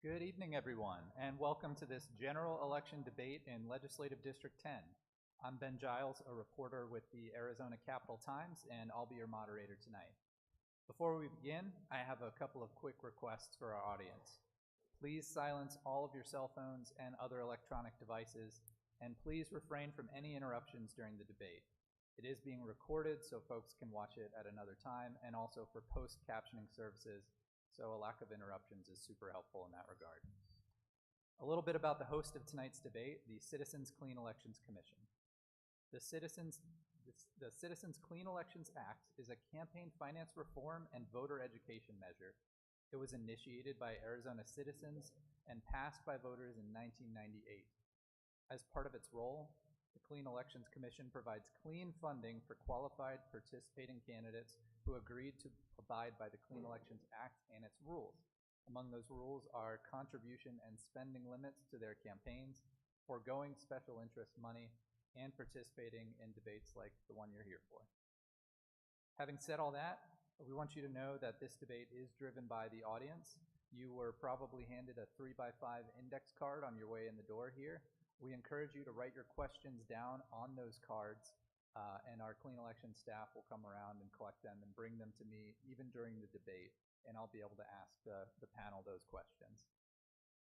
Good evening, everyone, and welcome to this general election debate in Legislative District 10. I'm Ben Giles, a reporter with the Arizona Capital Times, and I'll be your moderator tonight. Before we begin, I have a couple of quick requests for our audience. Please silence all of your cell phones and other electronic devices, and please refrain from any interruptions during the debate. It is being recorded so folks can watch it at another time, and also for post-captioning services, so a lack of interruptions is super helpful in that regard. A little bit about the host of tonight's debate, the Citizens Clean Elections Commission. The Citizens Clean Elections Act is a campaign finance reform and voter education measure. It was initiated by Arizona citizens and passed by voters in 1998. As part of its role, the Clean Elections Commission provides clean funding for qualified participating candidates who agreed to abide by the Clean Elections Act and its rules. Among those rules are contribution and spending limits to their campaigns, foregoing special interest money, and participating in debates like the one you're here for. Having said all that, we want you to know that this debate is driven by the audience. You were probably handed a 3x5 index card on your way in the door here. We encourage you to write your questions down on those cards, and our Clean Election staff will come around and collect them and bring them to me even during the debate, and I'll be able to ask the panel those questions.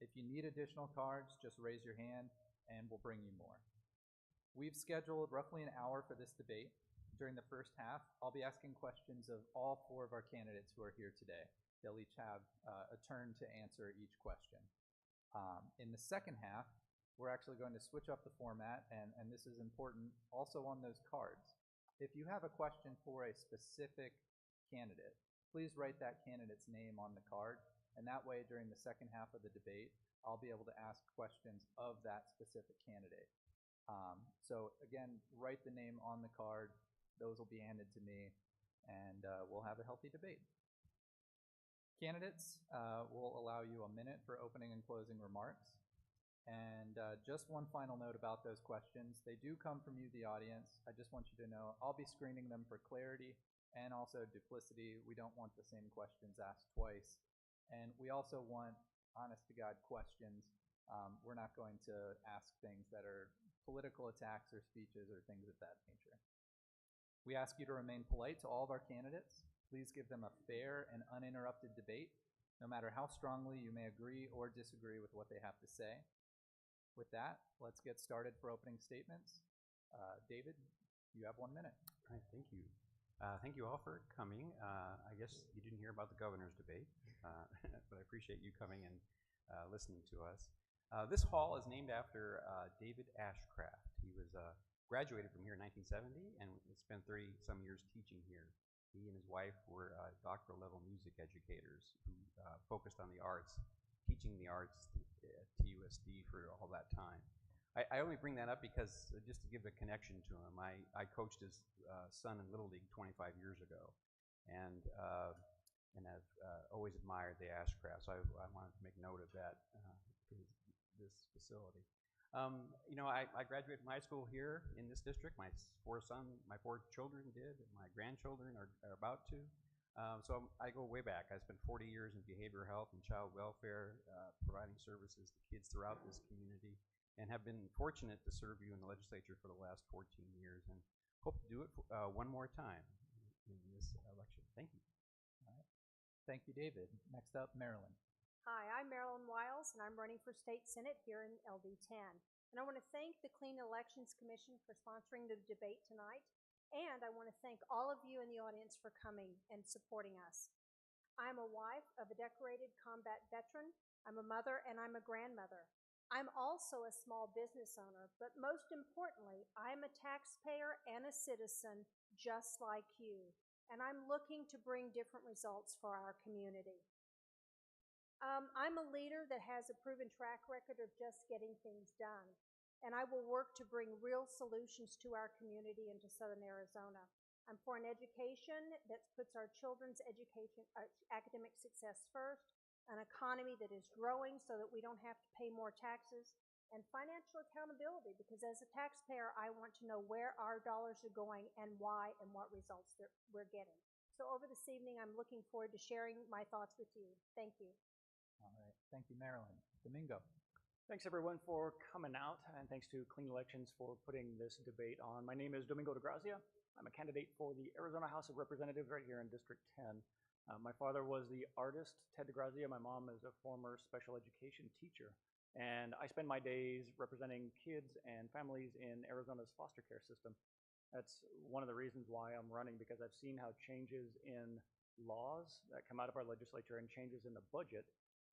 If you need additional cards, just raise your hand and we'll bring you more. We've scheduled roughly an hour for this debate. During the first half, I'll be asking questions of all four of our candidates who are here today. They'll each have a turn to answer each question. In the second half, we're actually going to switch up the format, and this is important also on those cards. If you have a question for a specific candidate, please write that candidate's name on the card, and that way during the second half of the debate, I'll be able to ask questions of that specific candidate. So again, write the name on the card, those will be handed to me, and we'll have a healthy debate. Candidates will allow you a minute for opening and closing remarks. And just one final note about those questions. They do come from you, the audience. I just want you to know I'll be screening them for clarity and also duplicity. We don't want the same questions asked twice. And we also want honest-to-God questions. We're not going to ask things that are political attacks or speeches or things of that nature. We ask you to remain polite to all of our candidates. Please give them a fair and uninterrupted debate, no matter how strongly you may agree or disagree with what they have to say. With that, let's get started for opening statements. David, you have 1 minute. All right, thank you. Thank you all for coming. I guess you didn't hear about the governor's debate, but I appreciate you coming and listening to us. This hall is named after David Ashcraft. He was graduated from here in 1970 and spent 30-some years teaching here. He and his wife were doctoral level music educators who focused on the arts, teaching the arts at TUSD for all that time. I only bring that up because just to give a connection to him, I coached his son in Little League 25 years ago, and I've always admired the Ashcrafts. So I wanted to make note of that for this facility. You know, I graduated from high school here in this district. My four children did, and my grandchildren are about to. So I go way back. I spent 40 years in behavioral health and child welfare, providing services to kids throughout this community, and have been fortunate to serve you in the legislature for the last 14 years, and hope to do it one more time in this election. Thank you. All right. Thank you, David. Next up, Marilyn. Hi, I'm Marilyn Wiles, and I'm running for State Senate here in LD10. And I want to thank the Clean Elections Commission for sponsoring the debate tonight. And I want to thank all of you in the audience for coming and supporting us. I'm a wife of a decorated combat veteran. I'm a mother and I'm a grandmother. I'm also a small business owner, but most importantly, I'm a taxpayer and a citizen just like you. And I'm looking to bring different results for our community. I'm a leader that has a proven track record of just getting things done. And I will work to bring real solutions to our community and to Southern Arizona. I'm for an education that puts our children's academic success first, an economy that is growing so that we don't have to pay more taxes, and financial accountability, because as a taxpayer, I want to know where our dollars are going and why and what results we're getting. So over this evening, I'm looking forward to sharing my thoughts with you. Thank you. All right. Thank you, Marilyn. Domingo. Thanks everyone for coming out, and thanks to Clean Elections for putting this debate on. My name is Domingo de Grazia. I'm a candidate for the Arizona House of Representatives right here in District 10. My father was the artist, Ted de Grazia. My mom is a former special education teacher. And I spend my days representing kids and families in Arizona's foster care system. That's one of the reasons why I'm running, because I've seen how changes in laws that come out of our legislature and changes in the budget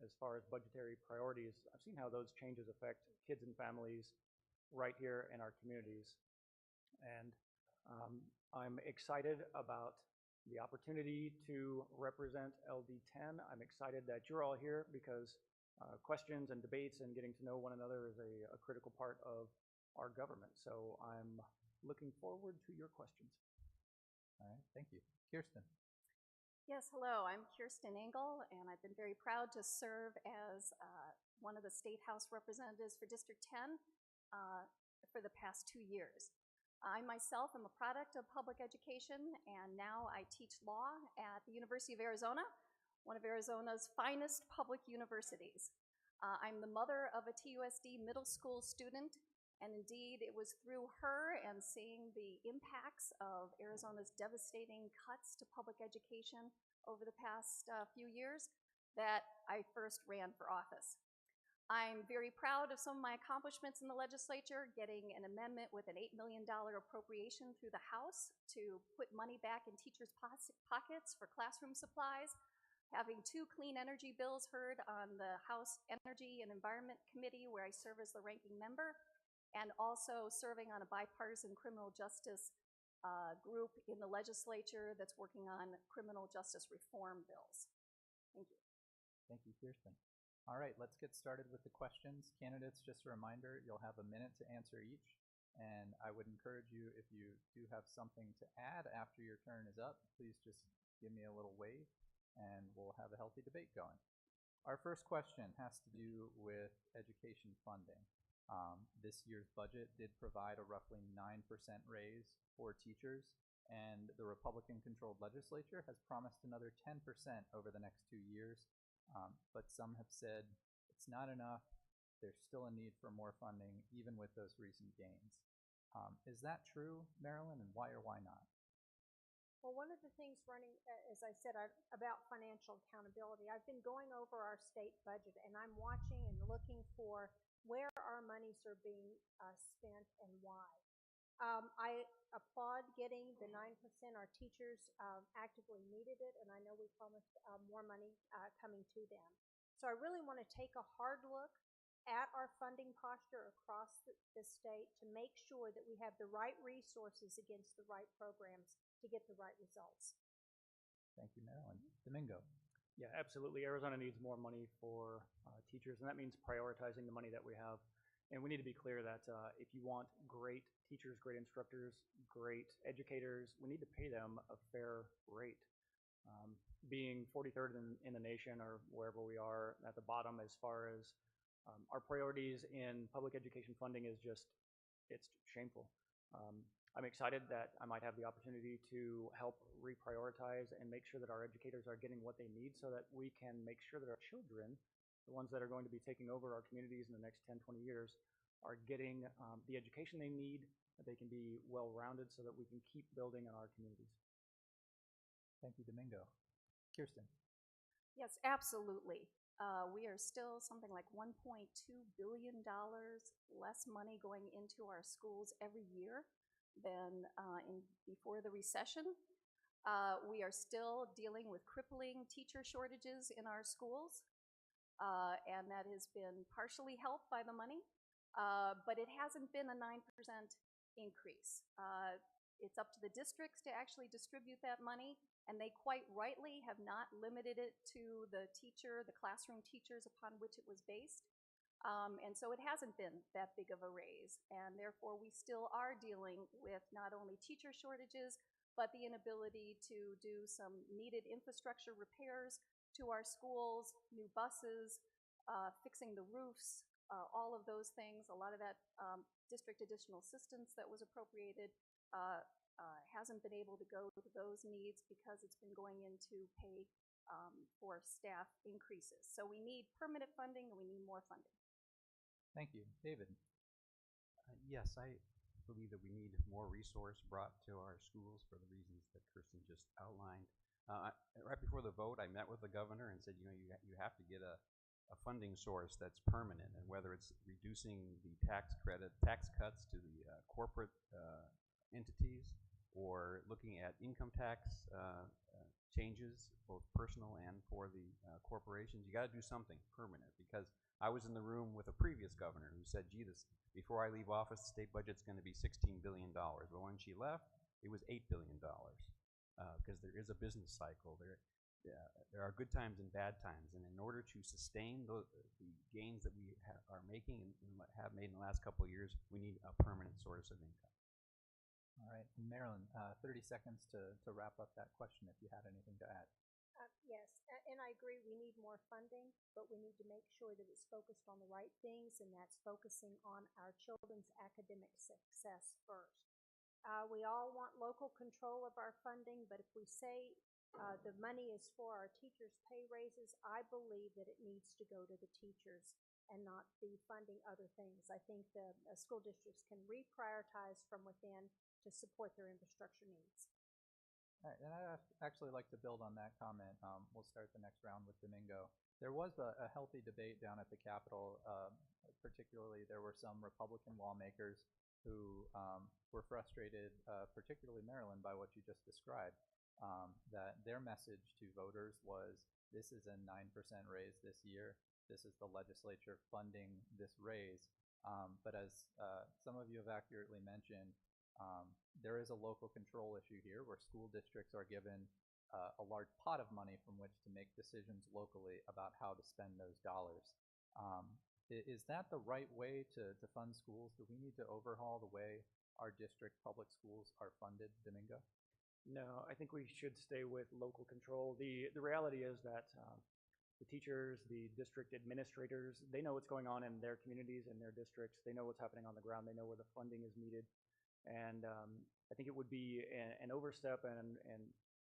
as far as budgetary priorities, I've seen how those changes affect kids and families right here in our communities. And I'm excited about the opportunity to represent LD10. I'm excited that you're all here because questions and debates and getting to know one another is a critical part of our government. So I'm looking forward to your questions. All right, thank you. Kirsten. Yes, hello, I'm Kirsten Engel, and I've been very proud to serve as one of the State House representatives for District 10 for the past 2 years. I myself am a product of public education, and now I teach law at the University of Arizona, one of Arizona's finest public universities. I'm the mother of a TUSD middle school student, and indeed it was through her and seeing the impacts of Arizona's devastating cuts to public education over the past few years that I first ran for office. I'm very proud of some of my accomplishments in the legislature, getting an amendment with an $8 million appropriation through the House to put money back in teachers' pockets for classroom supplies, having 2 clean energy bills heard on the House Energy and Environment Committee, where I serve as the ranking member, and also serving on a bipartisan criminal justice group in the legislature that's working on criminal justice reform bills. Thank you. Thank you, Kirsten. All right, let's get started with the questions. Candidates, just a reminder, you'll have a minute to answer each. And I would encourage you, if you do have something to add after your turn is up, please just give me a little wave and we'll have a healthy debate going. Our first question has to do with education funding. This year's budget did provide a roughly 9% raise for teachers, and the Republican-controlled legislature has promised another 10% over the next 2 years, but some have said it's not enough. There's still a need for more funding, even with those recent gains. Is that true, Marilyn, and why or why not? Well, one of the things running, as I said, about financial accountability, I've been going over our state budget, and I'm watching and looking for where our monies are being spent and why. I applaud getting the 9%. Our teachers actively needed it, and I know we promised more money coming to them. So I really want to take a hard look at our funding posture across the state to make sure that we have the right resources against the right programs to get the right results. Thank you, Marilyn. Domingo. Yeah, absolutely. Arizona needs more money for teachers, and that means prioritizing the money that we have. And we need to be clear that if you want great teachers, great instructors, great educators, we need to pay them a fair rate. Being 43rd in the nation, or wherever we are at the bottom as far as our priorities in public education funding is just, it's shameful. I'm excited that I might have the opportunity to help reprioritize and make sure that our educators are getting what they need so that we can make sure that our children, the ones that are going to be taking over our communities in the next 10, 20 years, are getting the education they need, that they can be well-rounded so that we can keep building on our communities. Thank you, Domingo. Kirsten. Yes, absolutely. We are still something like $1.2 billion less money going into our schools every year than before the recession. We are still dealing with crippling teacher shortages in our schools, and that has been partially helped by the money, but it hasn't been a 9% increase. It's up to the districts to actually distribute that money, and they quite rightly have not limited it to the classroom teachers upon which it was based. And so it hasn't been that big of a raise, and therefore we still are dealing with not only teacher shortages, but the inability to do some needed infrastructure repairs to our schools, new buses, fixing the roofs, all of those things. A lot of that district additional assistance that was appropriated hasn't been able to go to those needs because it's been going in to pay for staff increases. So we need permanent funding and we need more funding. Thank you. David? Yes, I believe that we need more resource brought to our schools for the reasons that Kirsten just outlined. Right before the vote, I met with the governor and said, you know, you have to get a funding source that's permanent, and whether it's reducing the tax cuts to the corporate entities, or looking at income tax changes, both personal and for the corporations, you got to do something permanent. Because I was in the room with a previous governor who said, gee, before I leave office, the state budget's going to be $16 billion. Well, when she left, it was $8 billion. Because there is a business cycle. There are good times and bad times, and in order to sustain the gains that we are making and have made in the last couple of years, we need a permanent source of income. All right, Marilyn, 30 seconds to wrap up that question if you had anything to add. Yes, and I agree, we need more funding, but we need to make sure that it's focused on the right things, and that's focusing on our children's academic success first. We all want local control of our funding, but if we say the money is for our teachers' pay raises, I believe that it needs to go to the teachers and not be funding other things. I think the school districts can reprioritize from within to support their infrastructure needs. All right, and I'd actually like to build on that comment. We'll start the next round with Domingo. There was a healthy debate down at the Capitol. Particularly, there were some Republican lawmakers who were frustrated, particularly Maryland, by what you just described, that their message to voters was, this is a 9% raise this year. This is the legislature funding this raise. But as some of you have accurately mentioned, there is a local control issue here where school districts are given a large pot of money from which to make decisions locally about how to spend those dollars. Is that the right way to fund schools? Do we need to overhaul the way our district public schools are funded, Domingo? No, I think we should stay with local control. The reality is that the teachers, the district administrators, they know what's going on in their communities and their districts. They know what's happening on the ground. They know where the funding is needed. And I think it would be an overstep and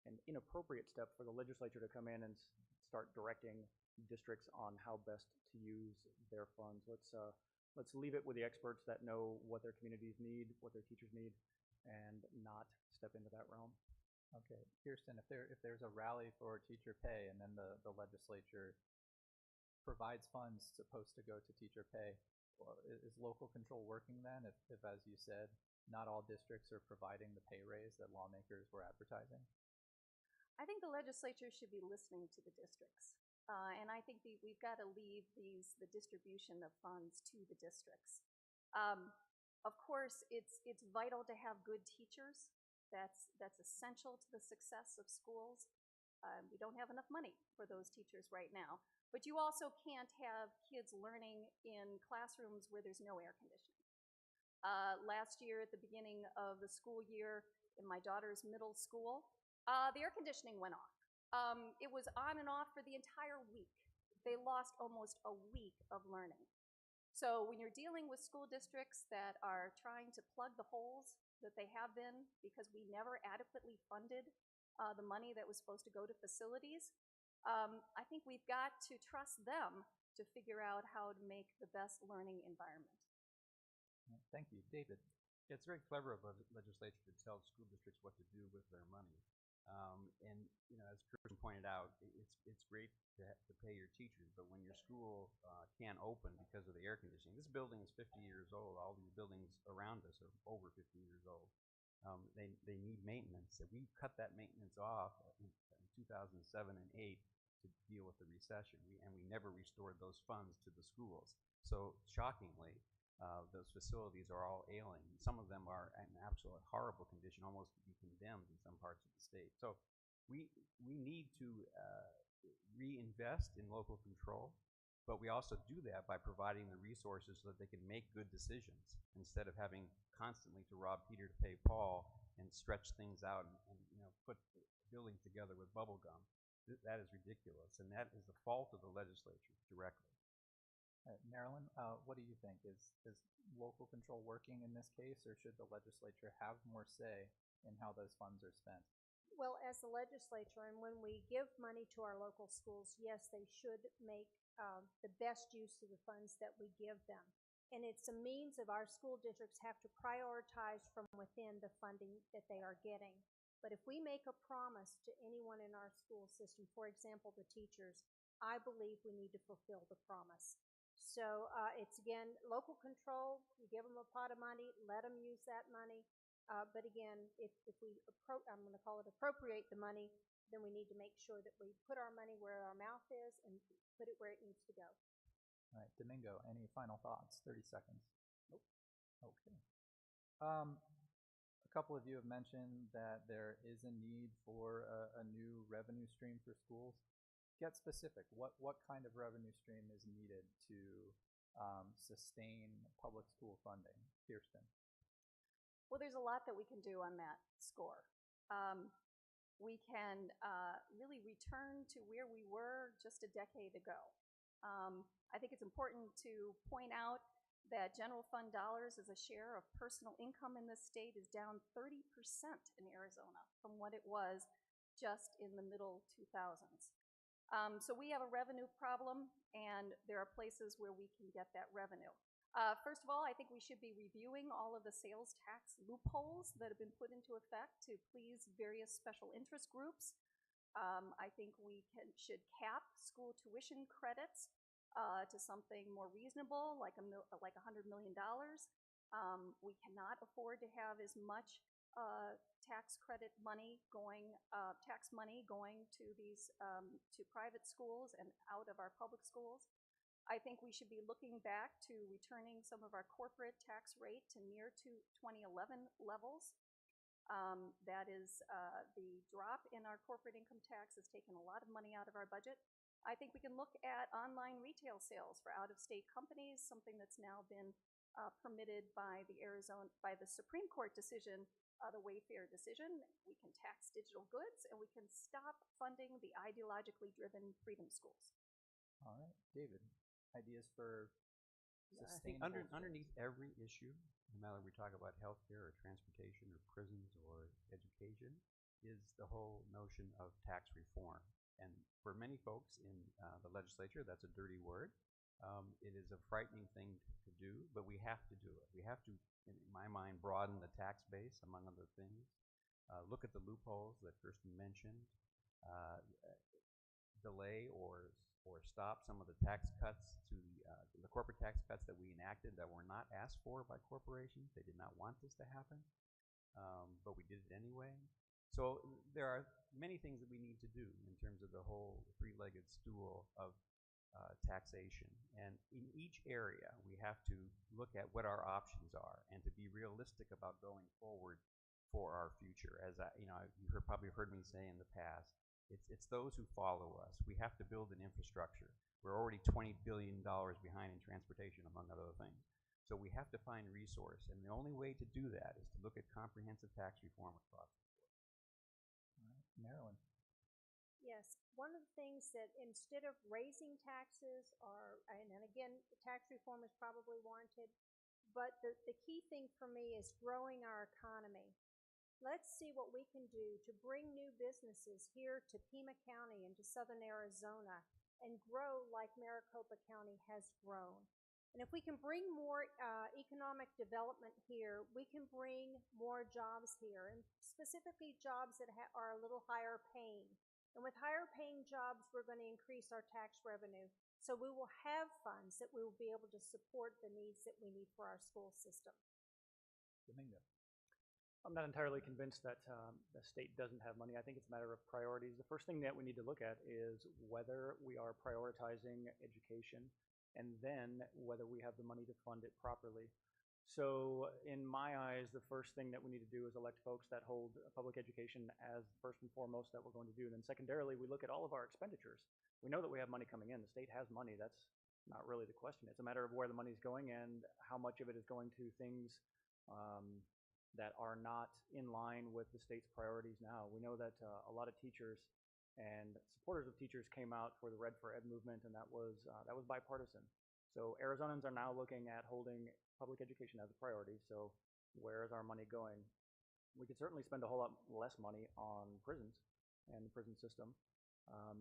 an inappropriate step for the legislature to come in and start directing districts on how best to use their funds. Let's leave it with the experts that know what their communities need, what their teachers need, and not step into that realm. Okay, Kirsten, if there's a rally for teacher pay and then the legislature provides funds supposed to go to teacher pay, well, is local control working then if, as you said, not all districts are providing the pay raise that lawmakers were advertising? I think the legislature should be listening to the districts. And I think we've got to leave the distribution of funds to the districts. Of course, it's vital to have good teachers. That's essential to the success of schools. We don't have enough money for those teachers right now. But you also can't have kids learning in classrooms where there's no air conditioning. Last year at the beginning of the school year in my daughter's middle school, the air conditioning went off. It was on and off for the entire week. They lost almost a week of learning. So when you're dealing with school districts that are trying to plug the holes that they have been because we never adequately funded the money that was supposed to go to facilities, I think we've got to trust them to figure out how to make the best learning environment. Thank you. David? It's very clever of a legislature to tell school districts what to do with their money. And you know, as Kirsten pointed out, it's great to pay your teachers, but when your school can't open because of the air conditioning, this building is 50 years old. All these buildings around us are over 50 years old. They need maintenance. We cut that maintenance off in 2007 and 2008 to deal with the recession, and we never restored those funds to the schools. So shockingly, those facilities are all ailing. Some of them are in absolutely horrible condition, almost to be condemned in some parts of the state. So we need to reinvest in local control, but we also do that by providing the resources so that they can make good decisions instead of having constantly to rob Peter to pay Paul and stretch things out and you know, put buildings together with bubble gum. That is ridiculous, and that is the fault of the legislature directly. Marilyn, what do you think? Is local control working in this case, or should the legislature have more say in how those funds are spent? Well, as the legislature, and when we give money to our local schools, yes, they should make the best use of the funds that we give them. And it's a means of our school districts have to prioritize from within the funding that they are getting. But if we make a promise to anyone in our school system, for example, the teachers, I believe we need to fulfill the promise. So it's, again, local control. You give them a pot of money, let them use that money. But again, if we, I'm going to call it appropriate the money, then we need to make sure that we put our money where our mouth is and put it where it needs to go. All right, Domingo, any final thoughts? 30 seconds. Nope. Okay. A couple of you have mentioned that there is a need for a new revenue stream for schools. Get specific. What kind of revenue stream is needed to sustain public school funding? Kirsten. Well, there's a lot that we can do on that score. We can really return to where we were just a decade ago. I think it's important to point out that general fund dollars as a share of personal income in this state is down 30% in Arizona from what it was just in the middle 2000s. So we have a revenue problem, and there are places where we can get that revenue. First of all, I think we should be reviewing all of the sales tax loopholes that have been put into effect to please various special interest groups. I think we should cap school tuition credits to something more reasonable, like $100 million. We cannot afford to have as much tax credit money going, tax money going to these to private schools and out of our public schools. I think we should be looking back to returning some of our corporate tax rate to near to 2011 levels. That is, the drop in our corporate income tax has taken a lot of money out of our budget. I think we can look at online retail sales for out-of-state companies, something that's now been permitted by the Supreme Court decision, the Wayfair decision. We can tax digital goods, and we can stop funding the ideologically driven freedom schools. All right, David, ideas for I think sustainable underneath every issue, no matter we talk about healthcare or transportation or prisons or education, is the whole notion of tax reform. And for many folks in the legislature, that's a dirty word. It is a frightening thing to do, but we have to do it. We have to, in my mind, broaden the tax base, among other things. Look at the loopholes that Kirsten mentioned. Delay or stop some of the tax cuts to the corporate tax cuts that we enacted that were not asked for by corporations. They did not want this to happen, but we did it anyway. So there are many things that we need to do in terms of the whole three-legged stool of taxation. And in each area, we have to look at what our options are and to be realistic about going forward for our future. As you probably heard me say in the past, it's those who follow us. We have to build an infrastructure. We're already $20 billion behind in transportation, among other things. So we have to find resource, and the only way to do that is to look at comprehensive tax reform across the board. All right, Marilyn. Yes, one of the things that instead of raising taxes, and again, tax reform is probably warranted, but the key thing for me is growing our economy. Let's see what we can do to bring new businesses here to Pima County and to southern Arizona and grow like Maricopa County has grown. And if we can bring more economic development here, we can bring more jobs here, and specifically jobs that are a little higher paying. And with higher paying jobs, we're going to increase our tax revenue. So we will have funds that we will be able to support the needs that we need for our school system. Domingo. I'm not entirely convinced that the state doesn't have money. I think it's a matter of priorities. The first thing that we need to look at is whether we are prioritizing education, and then whether we have the money to fund it properly. So in my eyes, the first thing that we need to do is elect folks that hold public education as first and foremost that we're going to do. And then secondarily, we look at all of our expenditures. We know that we have money coming in. The state has money. That's not really the question. It's a matter of where the money's going and how much of it is going to things that are not in line with the state's priorities now. We know that a lot of teachers and supporters of teachers came out for the Red for Ed movement, and that was bipartisan. So Arizonans are now looking at holding public education as a priority. So where is our money going? We could certainly spend a whole lot less money on prisons and the prison system.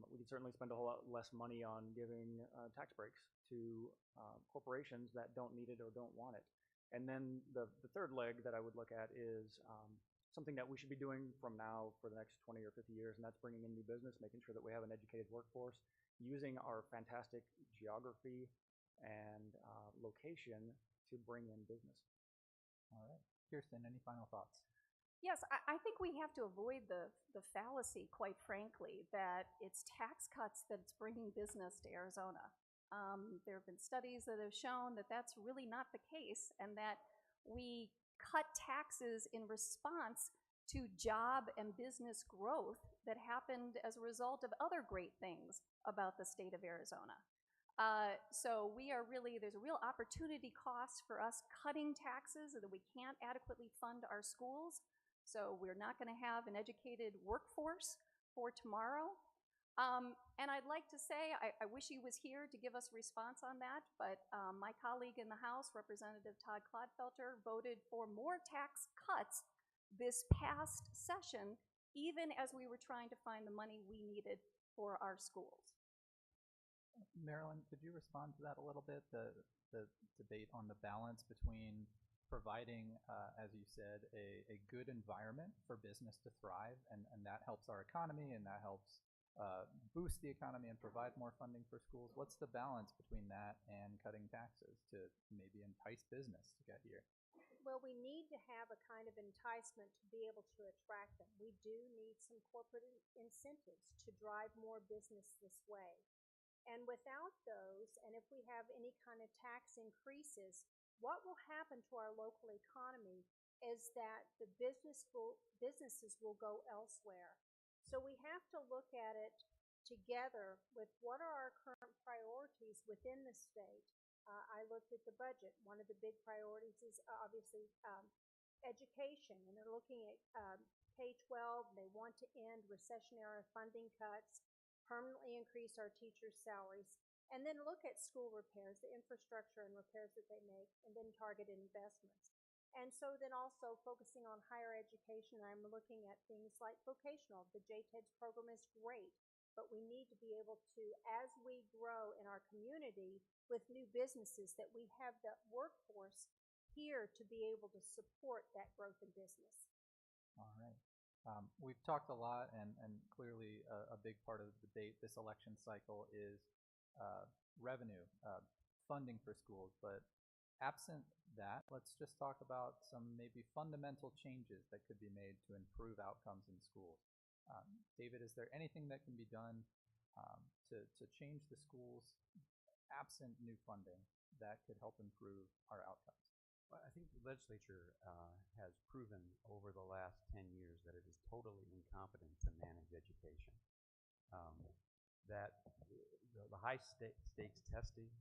We could certainly spend a whole lot less money on giving tax breaks to corporations that don't need it or don't want it. And then the third leg that I would look at is something that we should be doing from now for the next 20 or 50 years, and that's bringing in new business, making sure that we have an educated workforce, using our fantastic geography and location to bring in business. All right. Kirsten, any final thoughts? Yes, I think we have to avoid the fallacy, quite frankly, that it's tax cuts that's bringing business to Arizona. There have been studies that have shown that that's really not the case, and that we cut taxes in response to job and business growth that happened as a result of other great things about the state of Arizona. So there's a real opportunity cost for us cutting taxes that we can't adequately fund our schools. So we're not going to have an educated workforce for tomorrow. And I'd like to say, I wish he was here to give us a response on that, but my colleague in the House, Representative Todd Clodfelter, voted for more tax cuts this past session, even as we were trying to find the money we needed for our schools. Marilyn, could you respond to that a little bit? The debate on the balance between providing, as you said, a good environment for business to thrive, and that helps our economy, and that helps boost the economy and provide more funding for schools. What's the balance between that and cutting taxes to maybe entice business to get here? Well, we need to have a kind of enticement to be able to attract them. We do need some corporate incentives to drive more business this way. And without those, and if we have any kind of tax increases, what will happen to our local economy is that the businesses will go elsewhere. So we have to look at it together with what are our current priorities within the state. I looked at the budget. One of the big priorities is obviously education, and they're looking at K-12. They want to end recessionary funding cuts, permanently increase our teachers' salaries, and then look at school repairs, the infrastructure and repairs that they make, and then targeted investments. And so then also focusing on higher education, I'm looking at things like vocational. The JTEDS program is great, but we need to be able to, as we grow in our community with new businesses, that we have the workforce here to be able to support that growth in business. All right. We've talked a lot, and clearly a big part of the debate this election cycle is revenue, funding for schools. But absent that, let's just talk about some maybe fundamental changes that could be made to improve outcomes in schools. David, is there anything that can be done to change the schools absent new funding that could help improve our outcomes? Well, I think the legislature has proven over the last 10 years that it is totally incompetent to manage education. That the high stakes testing,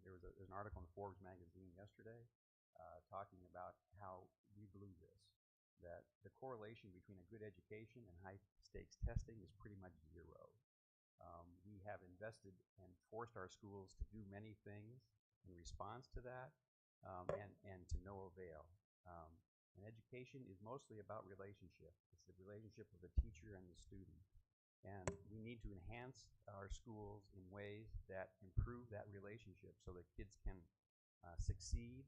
there's an article in Forbes magazine yesterday talking about how we blew this, that the correlation between a good education and high stakes testing is pretty much zero. We have invested and forced our schools to do many things in response to that, and to no avail. And education is mostly about relationship. It's the relationship of the teacher and the student. And we need to enhance our schools in ways that improve that relationship so that kids can succeed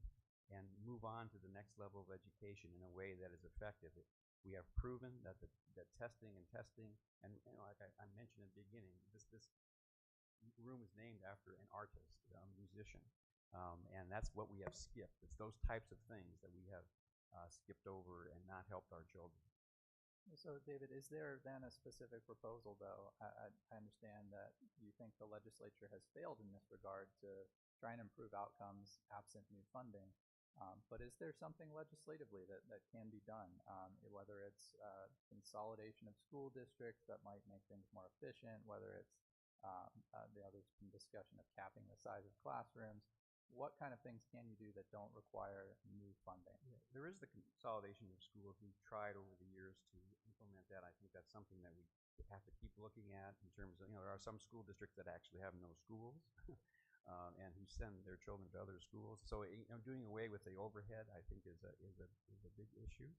and move on to the next level of education in a way that is effective. We have proven that that testing, and like I mentioned at the beginning, this room is named after an artist, a musician. And that's what we have skipped. It's those types of things that we have skipped over and not helped our children. So, David, is there then a specific proposal, though? I understand that you think the legislature has failed in this regard to try and improve outcomes absent new funding. But is there something legislatively that can be done, whether it's consolidation of school districts that might make things more efficient, whether it's there's been discussion of capping the size of classrooms? What kind of things can you do that don't require new funding? Yeah, there is the consolidation of schools. We've tried over the years to implement that. I think that's something that we have to keep looking at in terms of, there are some school districts that actually have no schools and who send their children to other schools. So, doing away with the overhead, I think, is a big issue.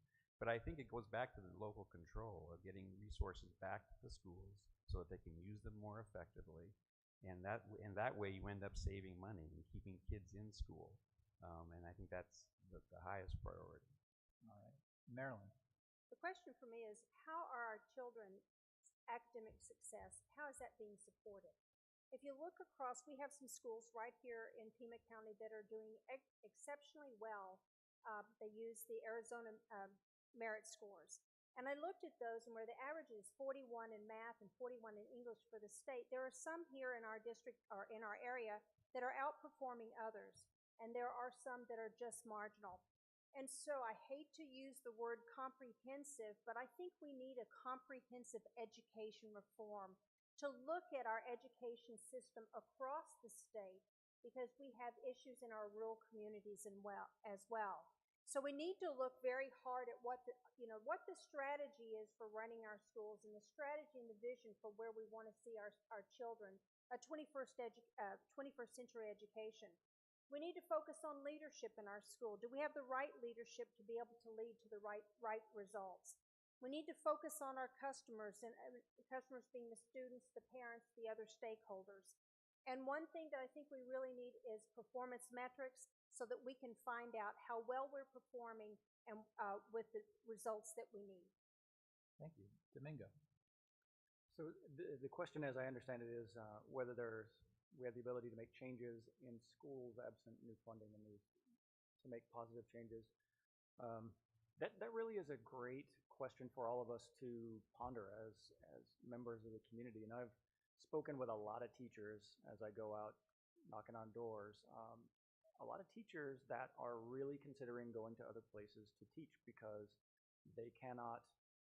But I think it goes back to the local control of getting resources back to the schools so that they can use them more effectively. And that way you end up saving money and keeping kids in school. And I think that's the highest priority. All right. Marilyn. The question for me is, how are our children's academic success, how is that being supported? If you look across, we have some schools right here in Pima County that are doing exceptionally well. They use the Arizona merit scores. And I looked at those, and where the average is 41 in math and 41 in English for the state, there are some here in our district or in our area that are outperforming others, and there are some that are just marginal. And so I hate to use the word comprehensive, but I think we need a comprehensive education reform to look at our education system across the state, because we have issues in our rural communities as well. So we need to look very hard at what the strategy is for running our schools, and the strategy and the vision for where we want to see our children, a 21st century education. We need to focus on leadership in our school. Do we have the right leadership to be able to lead to the right results? We need to focus on our customers, and customers being the students, the parents, the other stakeholders. And one thing that I think we really need is performance metrics, so that we can find out how well we're performing and with the results that we need. Thank you. Domingo. So the question, as I understand it, is whether we have the ability to make changes in schools absent new funding and to make positive changes. That really is a great question for all of us to ponder as members of the community. And I've spoken with a lot of teachers as I go out knocking on doors. A lot of teachers that are really considering going to other places to teach because they cannot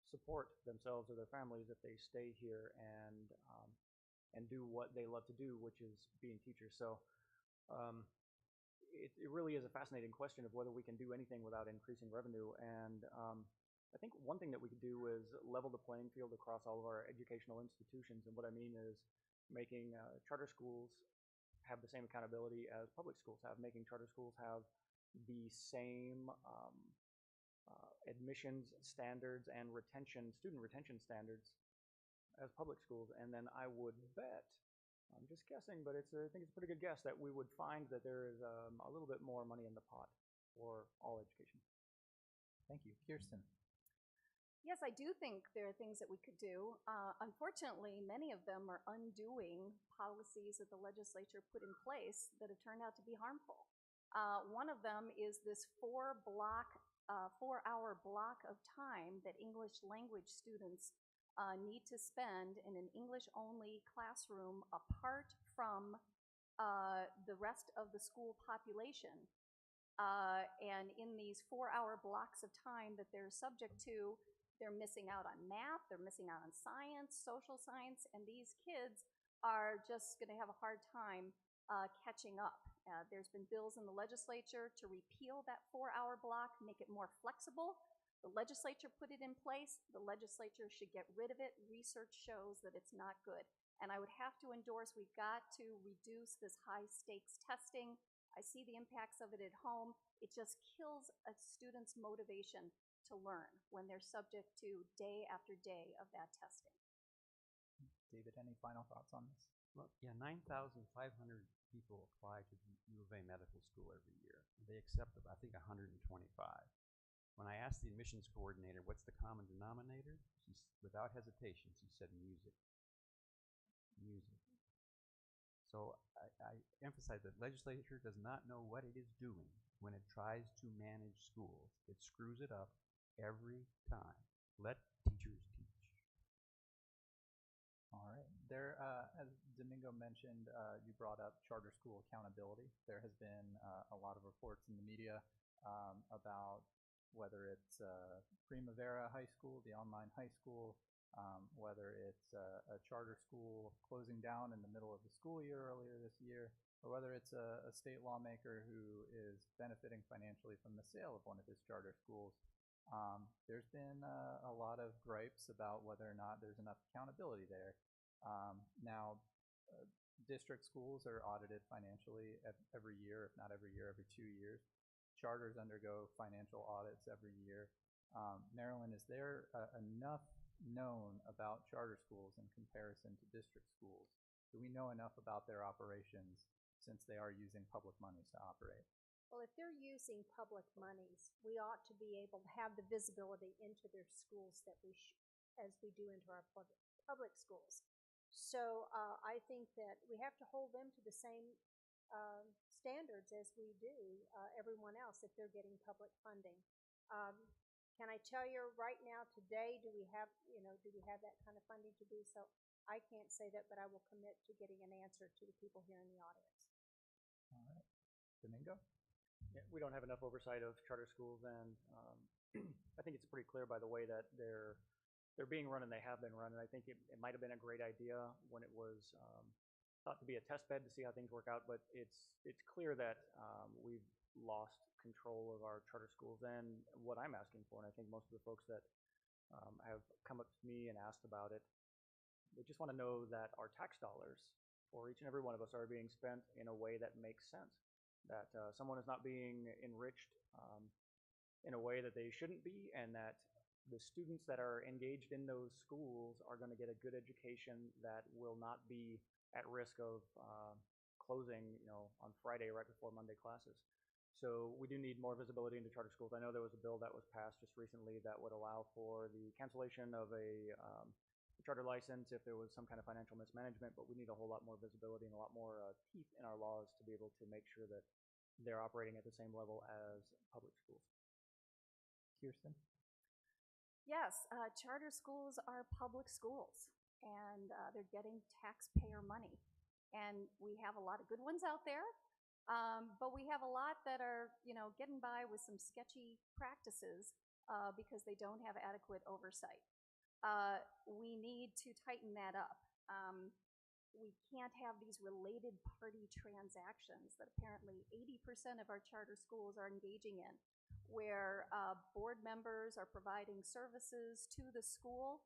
support themselves or their families if they stay here and do what they love to do, which is being teachers. So it really is a fascinating question of whether we can do anything without increasing revenue. And I think one thing that we could do is level the playing field across all of our educational institutions. And what I mean is making charter schools have the same accountability as public schools have, making charter schools have the same admissions standards and student retention standards as public schools. And then I would bet, I'm just guessing, but I think it's a pretty good guess, that we would find that there is a little bit more money in the pot for all education. Thank you. Kirsten. Yes, I do think there are things that we could do. Unfortunately, many of them are undoing policies that the legislature put in place that have turned out to be harmful. One of them is this 4-hour block of time that English language students need to spend in an English-only classroom apart from the rest of the school population. And in these 4-hour blocks of time that they're subject to, they're missing out on math, they're missing out on science, social science, and these kids are just going to have a hard time catching up. There's been bills in the legislature to repeal that 4-hour block, make it more flexible. The legislature put it in place. The legislature should get rid of it. Research shows that it's not good. And I would have to endorse, we've got to reduce this high stakes testing. I see the impacts of it at home. It just kills a student's motivation to learn when they're subject to day after day of that testing. David, any final thoughts on this? Well, yeah, 9,500 people apply to the U of A medical school every year. They accept, I think, 125. When I asked the admissions coordinator, what's the common denominator? Without hesitation, she said music. Music. So I emphasize that legislature does not know what it is doing when it tries to manage schools. It screws it up every time. Let teachers teach. All right. As Domingo mentioned, you brought up charter school accountability. There has been a lot of reports in the media about whether it's Primavera High School, the online high school, whether it's a charter school closing down in the middle of the school year earlier this year, or whether it's a state lawmaker who is benefiting financially from the sale of one of his charter schools. There's been a lot of gripes about whether or not there's enough accountability there. Now, district schools are audited financially every year, if not every year, every 2 years. Charters undergo financial audits every year. Marilyn, is there enough known about charter schools in comparison to district schools? Do we know enough about their operations since they are using public monies to operate? Well, if they're using public monies, we ought to be able to have the visibility into their schools that as we do into our public schools. So I think that we have to hold them to the same standards as we do everyone else if they're getting public funding. Can I tell you right now today, do we have that kind of funding to do so? I can't say that, but I will commit to getting an answer to the people here in the audience. All right. Domingo? Yeah, we don't have enough oversight of charter schools, and I think it's pretty clear by the way that they're being run and they have been run. And I think it might have been a great idea when it was thought to be a test bed to see how things work out, but it's clear that we've lost control of our charter schools. And what I'm asking for, and I think most of the folks that have come up to me and asked about it, they just want to know that our tax dollars for each and every one of us are being spent in a way that makes sense, that someone is not being enriched in a way that they shouldn't be, and that the students that are engaged in those schools are going to get a good education that will not be at risk of closing, on Friday right before Monday classes. So we do need more visibility into charter schools. I know there was a bill that was passed just recently that would allow for the cancellation of a charter license if there was some kind of financial mismanagement, but we need a whole lot more visibility and a lot more teeth in our laws to be able to make sure that they're operating at the same level as public schools. Kirsten? Yes, charter schools are public schools, and they're getting taxpayer money. And we have a lot of good ones out there, but we have a lot that are, getting by with some sketchy practices because they don't have adequate oversight. We need to tighten that up. We can't have these related party transactions that apparently 80% of our charter schools are engaging in, where board members are providing services to the school,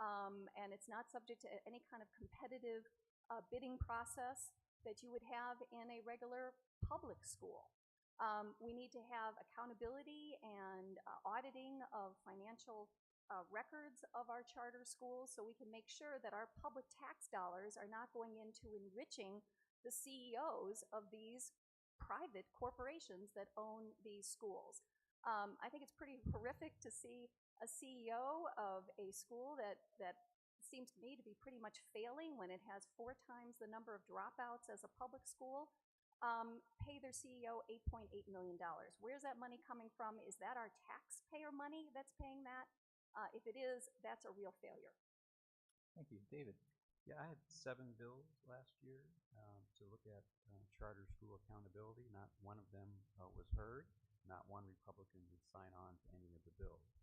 and it's not subject to any kind of competitive bidding process that you would have in a regular public school. We need to have accountability and auditing of financial records of our charter schools so we can make sure that our public tax dollars are not going into enriching the CEOs of these private corporations that own these schools. I think it's pretty horrific to see a CEO of a school that seems to me to be pretty much failing when it has 4 times the number of dropouts as a public school, pay their CEO $8.8 million. Where's that money coming from? Is that our taxpayer money that's paying that? If it is, that's a real failure. Thank you. David? Yeah, I had 7 bills last year to look at charter school accountability. Not one of them was heard. Not one Republican would sign on to any of the bills.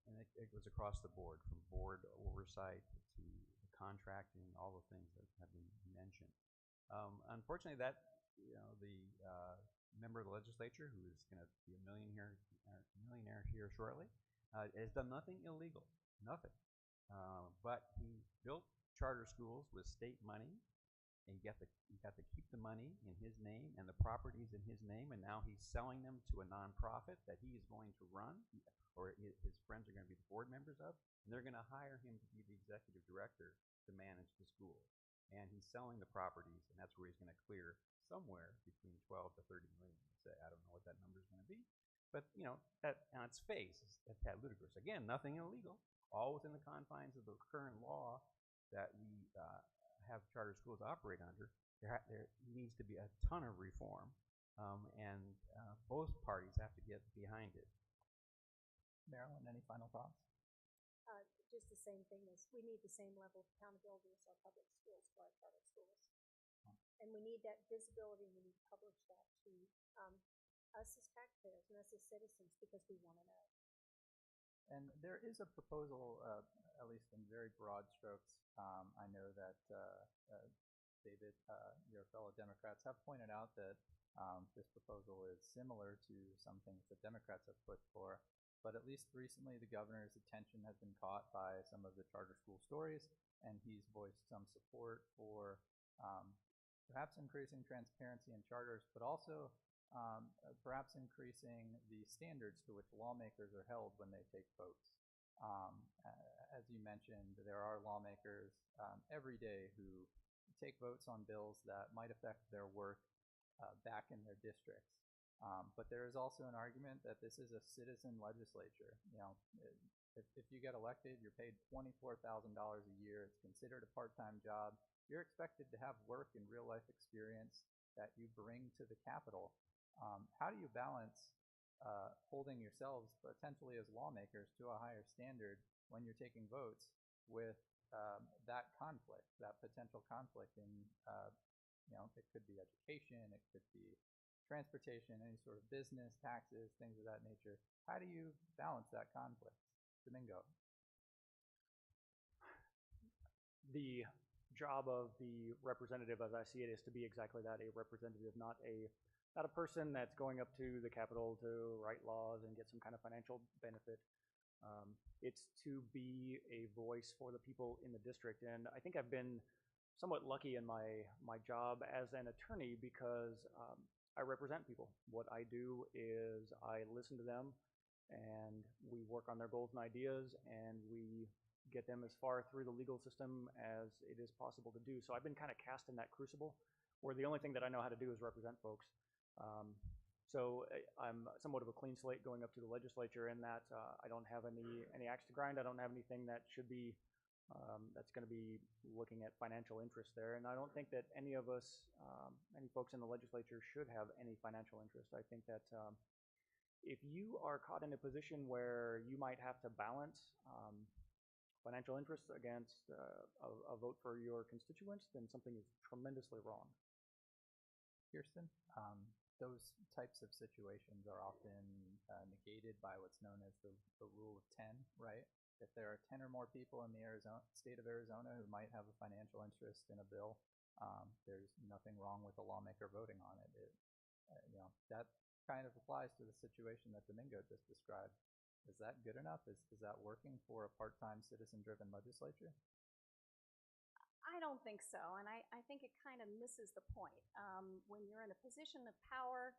And it was across the board, from board oversight to the contracting, all the things that have been mentioned. Unfortunately, the member of the legislature, who is going to be a millionaire here shortly, has done nothing illegal, nothing. But he built charter schools with state money, and he got to keep the money in his name and the properties in his name, and now he's selling them to a nonprofit that he is going to run, or his friends are going to be the board members of, and they're going to hire him to be the executive director to manage the school. And he's selling the properties, and that's where he's going to clear somewhere between 12 to 30 million. I don't know what that number is going to be. But, that on its face is that ludicrous. Again, nothing illegal, all within the confines of the current law that we have charter schools operate under. There needs to be a ton of reform, and both parties have to get behind it. Marilyn, any final thoughts? Just the same thing as we need the same level of accountability as our public schools for our charter schools. And we need that visibility, and we need to publish that to us as taxpayers and us as citizens because we want to know. And there is a proposal, at least in very broad strokes. I know that David, your fellow Democrats, have pointed out that this proposal is similar to some things that Democrats have put for. But at least recently, the governor's attention has been caught by some of the charter school stories, and he's voiced some support for perhaps increasing transparency in charters, but also perhaps increasing the standards to which lawmakers are held when they take votes. As you mentioned, there are lawmakers every day who take votes on bills that might affect their work back in their districts. But there is also an argument that this is a citizen legislature. You know, if you get elected, you're paid $24,000 a year. It's considered a part-time job. You're expected to have work and real-life experience that you bring to the Capitol. How do you balance holding yourselves potentially as lawmakers to a higher standard when you're taking votes with that conflict, that potential conflict in, you know, it could be education, it could be transportation, any sort of business, taxes, things of that nature. How do you balance that conflict? Domingo. The job of the representative, as I see it, is to be exactly that, a representative, not a person that's going up to the Capitol to write laws and get some kind of financial benefit. It's to be a voice for the people in the district. And I think I've been somewhat lucky in my job as an attorney because I represent people. What I do is I listen to them and we work on their goals and ideas and we get them as far through the legal system as it is possible to do. So I've been kind of cast in that crucible where the only thing that I know how to do is represent folks. So I'm somewhat of a clean slate going up to the legislature in that I don't have any axe to grind. I don't have anything that should be that's going to be looking at financial interest there. And I don't think that any of us, any folks in the legislature should have any financial interest. I think that if you are caught in a position where you might have to balance financial interests against a vote for your constituents, then something is tremendously wrong. Kirsten, those types of situations are often negated by what's known as the rule of 10, right? If there are 10 or more people in the state of Arizona who might have a financial interest in a bill, there's nothing wrong with a lawmaker voting on it. You know, that kind of applies to the situation that Domingo just described. Is that good enough? Is that working for a part-time citizen-driven legislature? I don't think so, and I think it kind of misses the point. When you're in a position of power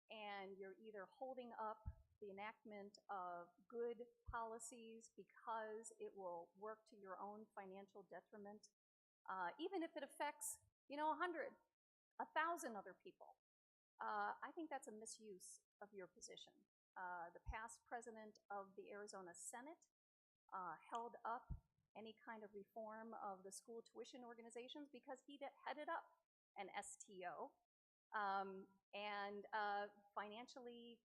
and you're either holding up the enactment of good policies because it will work to your own financial detriment, even if it affects, 100, 1,000 other people. I think that's a misuse of your position. The past president of the Arizona Senate held up any kind of reform of the school tuition organizations because he headed up an STO and financially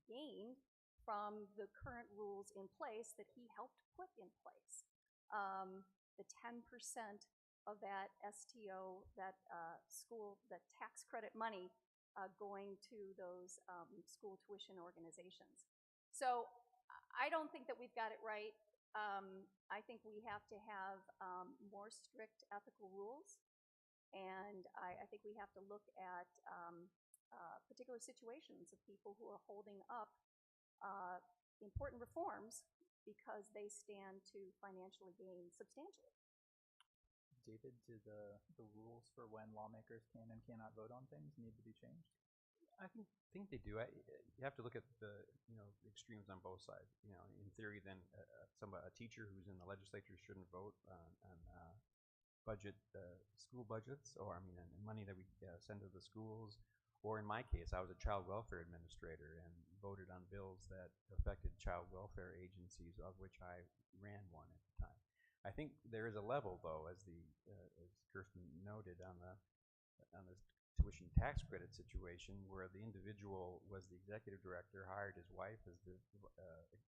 gained from the current rules in place that he helped put in place. The 10% of that STO, that that tax credit money going to those school tuition organizations. So I don't think that we've got it right. I think we have to have more strict ethical rules, and I think we have to look at particular situations of people who are holding up important reforms because they stand to financially gain substantially. David, do the rules for when lawmakers can and cannot vote on things need to be changed? I think they do. You have to look at the extremes on both sides. In theory, then a teacher who's in the legislature shouldn't vote on school budgets, or and money that we send to the schools. Or in my case, I was a child welfare administrator and voted on bills that affected child welfare agencies, of which I ran one at the time. I think there is a level, though, as Kirsten noted, on the tuition tax credit situation where the individual was the executive director, hired his wife as the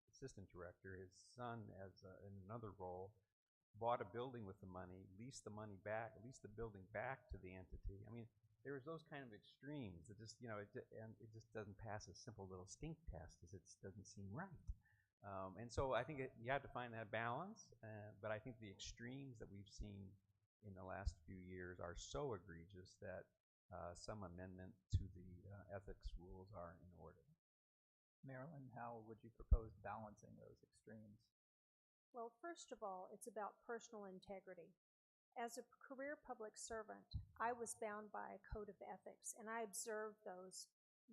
assistant director, his son in another role, bought a building with the money, leased the building back to the entity. There was those kind of extremes that just, it just doesn't pass a simple little stink test, as it doesn't seem right. And so I think you have to find that balance, but I think the extremes that we've seen in the last few years are so egregious that some amendment to the ethics rules are in order. Marilyn, how would you propose balancing those extremes? Well, first of all, it's about personal integrity. As a career public servant, I was bound by a code of ethics, and I observed those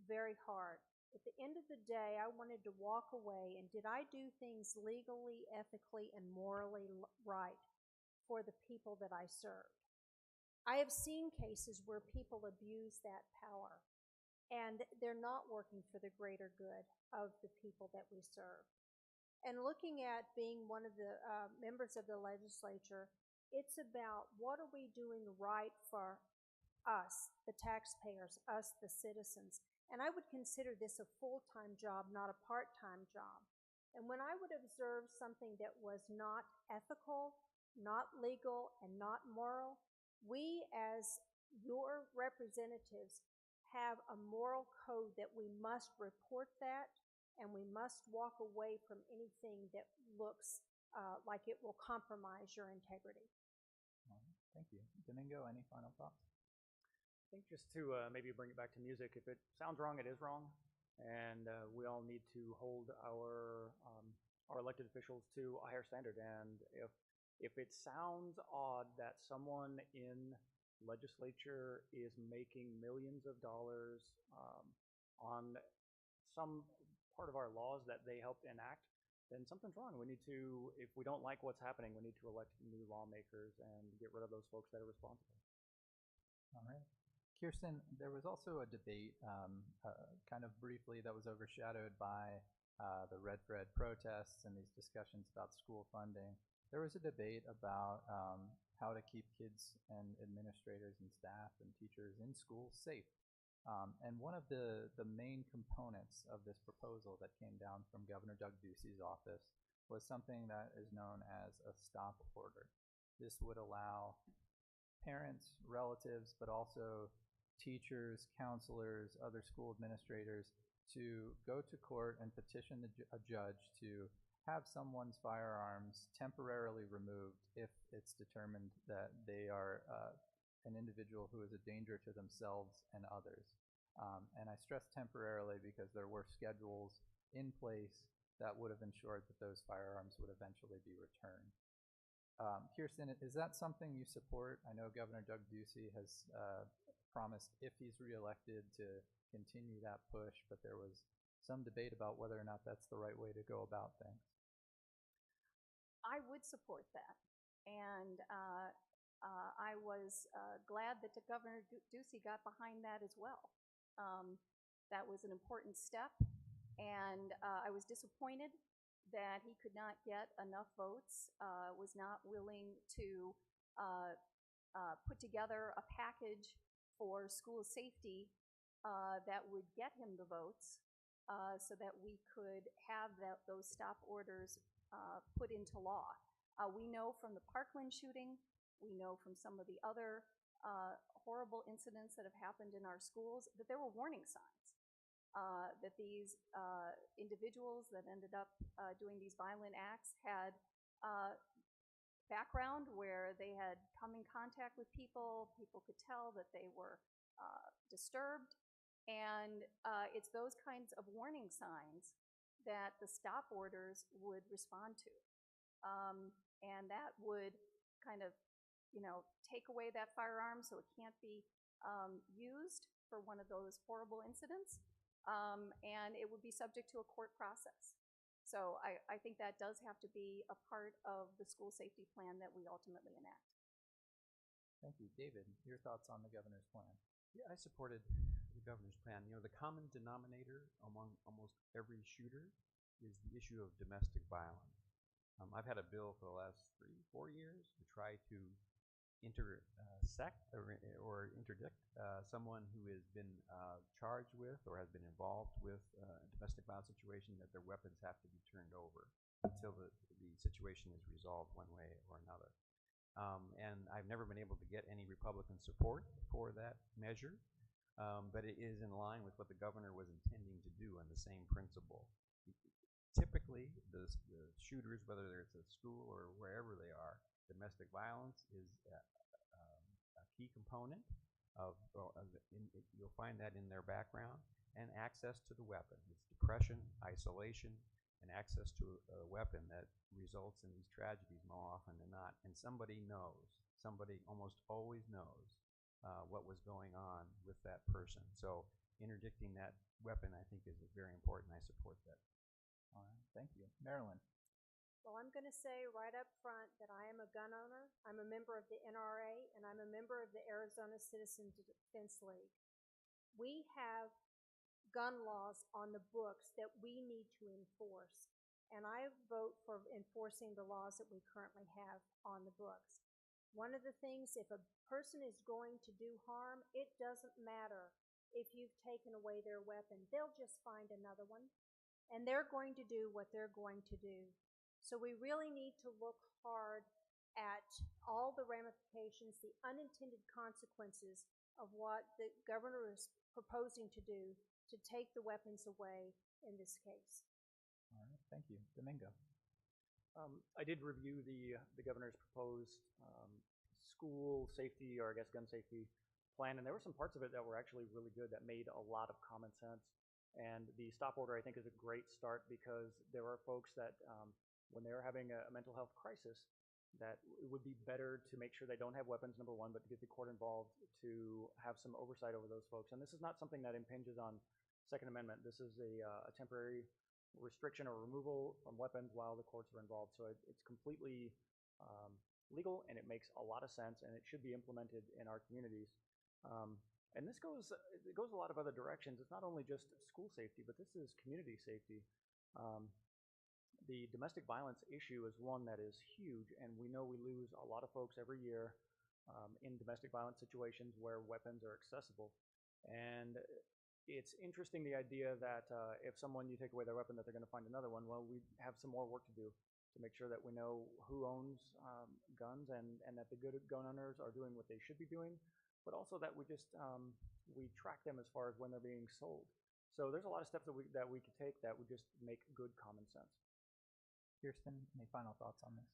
very hard. At the end of the day, I wanted to walk away and did I do things legally, ethically, and morally right for the people that I served? I have seen cases where people abuse that power and they're not working for the greater good of the people that we serve. And looking at being one of the members of the legislature, it's about what are we doing right for us, the taxpayers, us, the citizens. And I would consider this a full-time job, not a part-time job. And when I would observe something that was not ethical, not legal, and not moral, we as your representatives have a moral code that we must report that, and we must walk away from anything that looks like it will compromise your integrity. All right, thank you. Domingo, any final thoughts? I think just to maybe bring it back to music, if it sounds wrong, it is wrong, and we all need to hold our elected officials to a higher standard. And if it sounds odd that someone in legislature is making millions of dollars on some part of our laws that they helped enact, then something's wrong. We need to, if we don't like what's happening, we need to elect new lawmakers and get rid of those folks that are responsible. All right. Kirsten, there was also a debate, kind of briefly, that was overshadowed by the Red for Ed protests and these discussions about school funding. There was a debate about how to keep kids and administrators and staff and teachers in schools safe. And one of the main components of this proposal that came down from Governor Doug Ducey's office was something that is known as a stop order. This would allow parents, relatives, but also teachers, counselors, other school administrators to go to court and petition a judge to have someone's firearms temporarily removed if it's determined that they are an individual who is a danger to themselves and others. And I stress temporarily because there were schedules in place that would have ensured that those firearms would eventually be returned. Kirsten, is that something you support? I know Governor Doug Ducey has promised, if he's reelected, to continue that push, but there was some debate about whether or not that's the right way to go about things. I would support that. And I was glad that Governor Ducey got behind that as well. That was an important step, and I was disappointed that he could not get enough votes, was not willing to put together a package for school safety that would get him the votes so that we could have those stop orders put into law. We know from the Parkland shooting, we know from some of the other horrible incidents that have happened in our schools that there were warning signs, that these individuals that ended up doing these violent acts had background where they had come in contact with people. People could tell that they were disturbed, and it's those kinds of warning signs that the stop orders would respond to. And that would kind of, take away that firearm so it can't be used for one of those horrible incidents, and it would be subject to a court process. So I think that does have to be a part of the school safety plan that we ultimately enact. Thank you. David, your thoughts on the governor's plan? Yeah, I supported the governor's plan. The common denominator among almost every shooter is the issue of domestic violence. I've had a bill for the last 3-4 years to try to intersect or interdict someone who has been charged with or has been involved with a domestic violence situation, that their weapons have to be turned over until the situation is resolved one way or another. And I've never been able to get any Republican support for that measure, but it is in line with what the governor was intending to do on the same principle. Typically, the shooters, whether it's at school or wherever they are, domestic violence is a key component you'll find that in their background, and access to the weapon. It's depression, isolation, and access to a weapon that results in these tragedies more often than not. And somebody almost always knows what was going on with that person. So interdicting that weapon, I think, is very important. I support that. All right, thank you. Marilyn? Well, I'm going to say right up front that I am a gun owner. I'm a member of the NRA, and I'm a member of the Arizona Citizen Defense League. We have gun laws on the books that we need to enforce, and I vote for enforcing the laws that we currently have on the books. One of the things, if a person is going to do harm, it doesn't matter if you've taken away their weapon. They'll just find another one, and they're going to do what they're going to do. So we really need to look hard at all the ramifications, the unintended consequences of what the governor is proposing to do to take the weapons away in this case. All right, thank you. Domingo? I did review the governor's proposed school safety, or I guess gun safety plan, and there were some parts of it that were actually really good that made a lot of common sense. And the stop order, I think, is a great start because there are folks that, when they're having a mental health crisis, that it would be better to make sure they don't have weapons, number one, but to get the court involved to have some oversight over those folks. And this is not something that impinges on Second Amendment. This is a temporary restriction or removal from weapons while the courts are involved. So it's completely legal, and it makes a lot of sense, and it should be implemented in our communities. And this goes a lot of other directions. It's not only just school safety, but this is community safety. The domestic violence issue is one that is huge, and we know we lose a lot of folks every year in domestic violence situations where weapons are accessible. And it's interesting, the idea that if you take away their weapon, that they're going to find another one. Well, we have some more work to do to make sure that we know who owns guns, and that the good gun owners are doing what they should be doing, but also that we track them as far as when they're being sold. So there's a lot of steps that we could take that would just make good common sense. Kirsten, any final thoughts on this?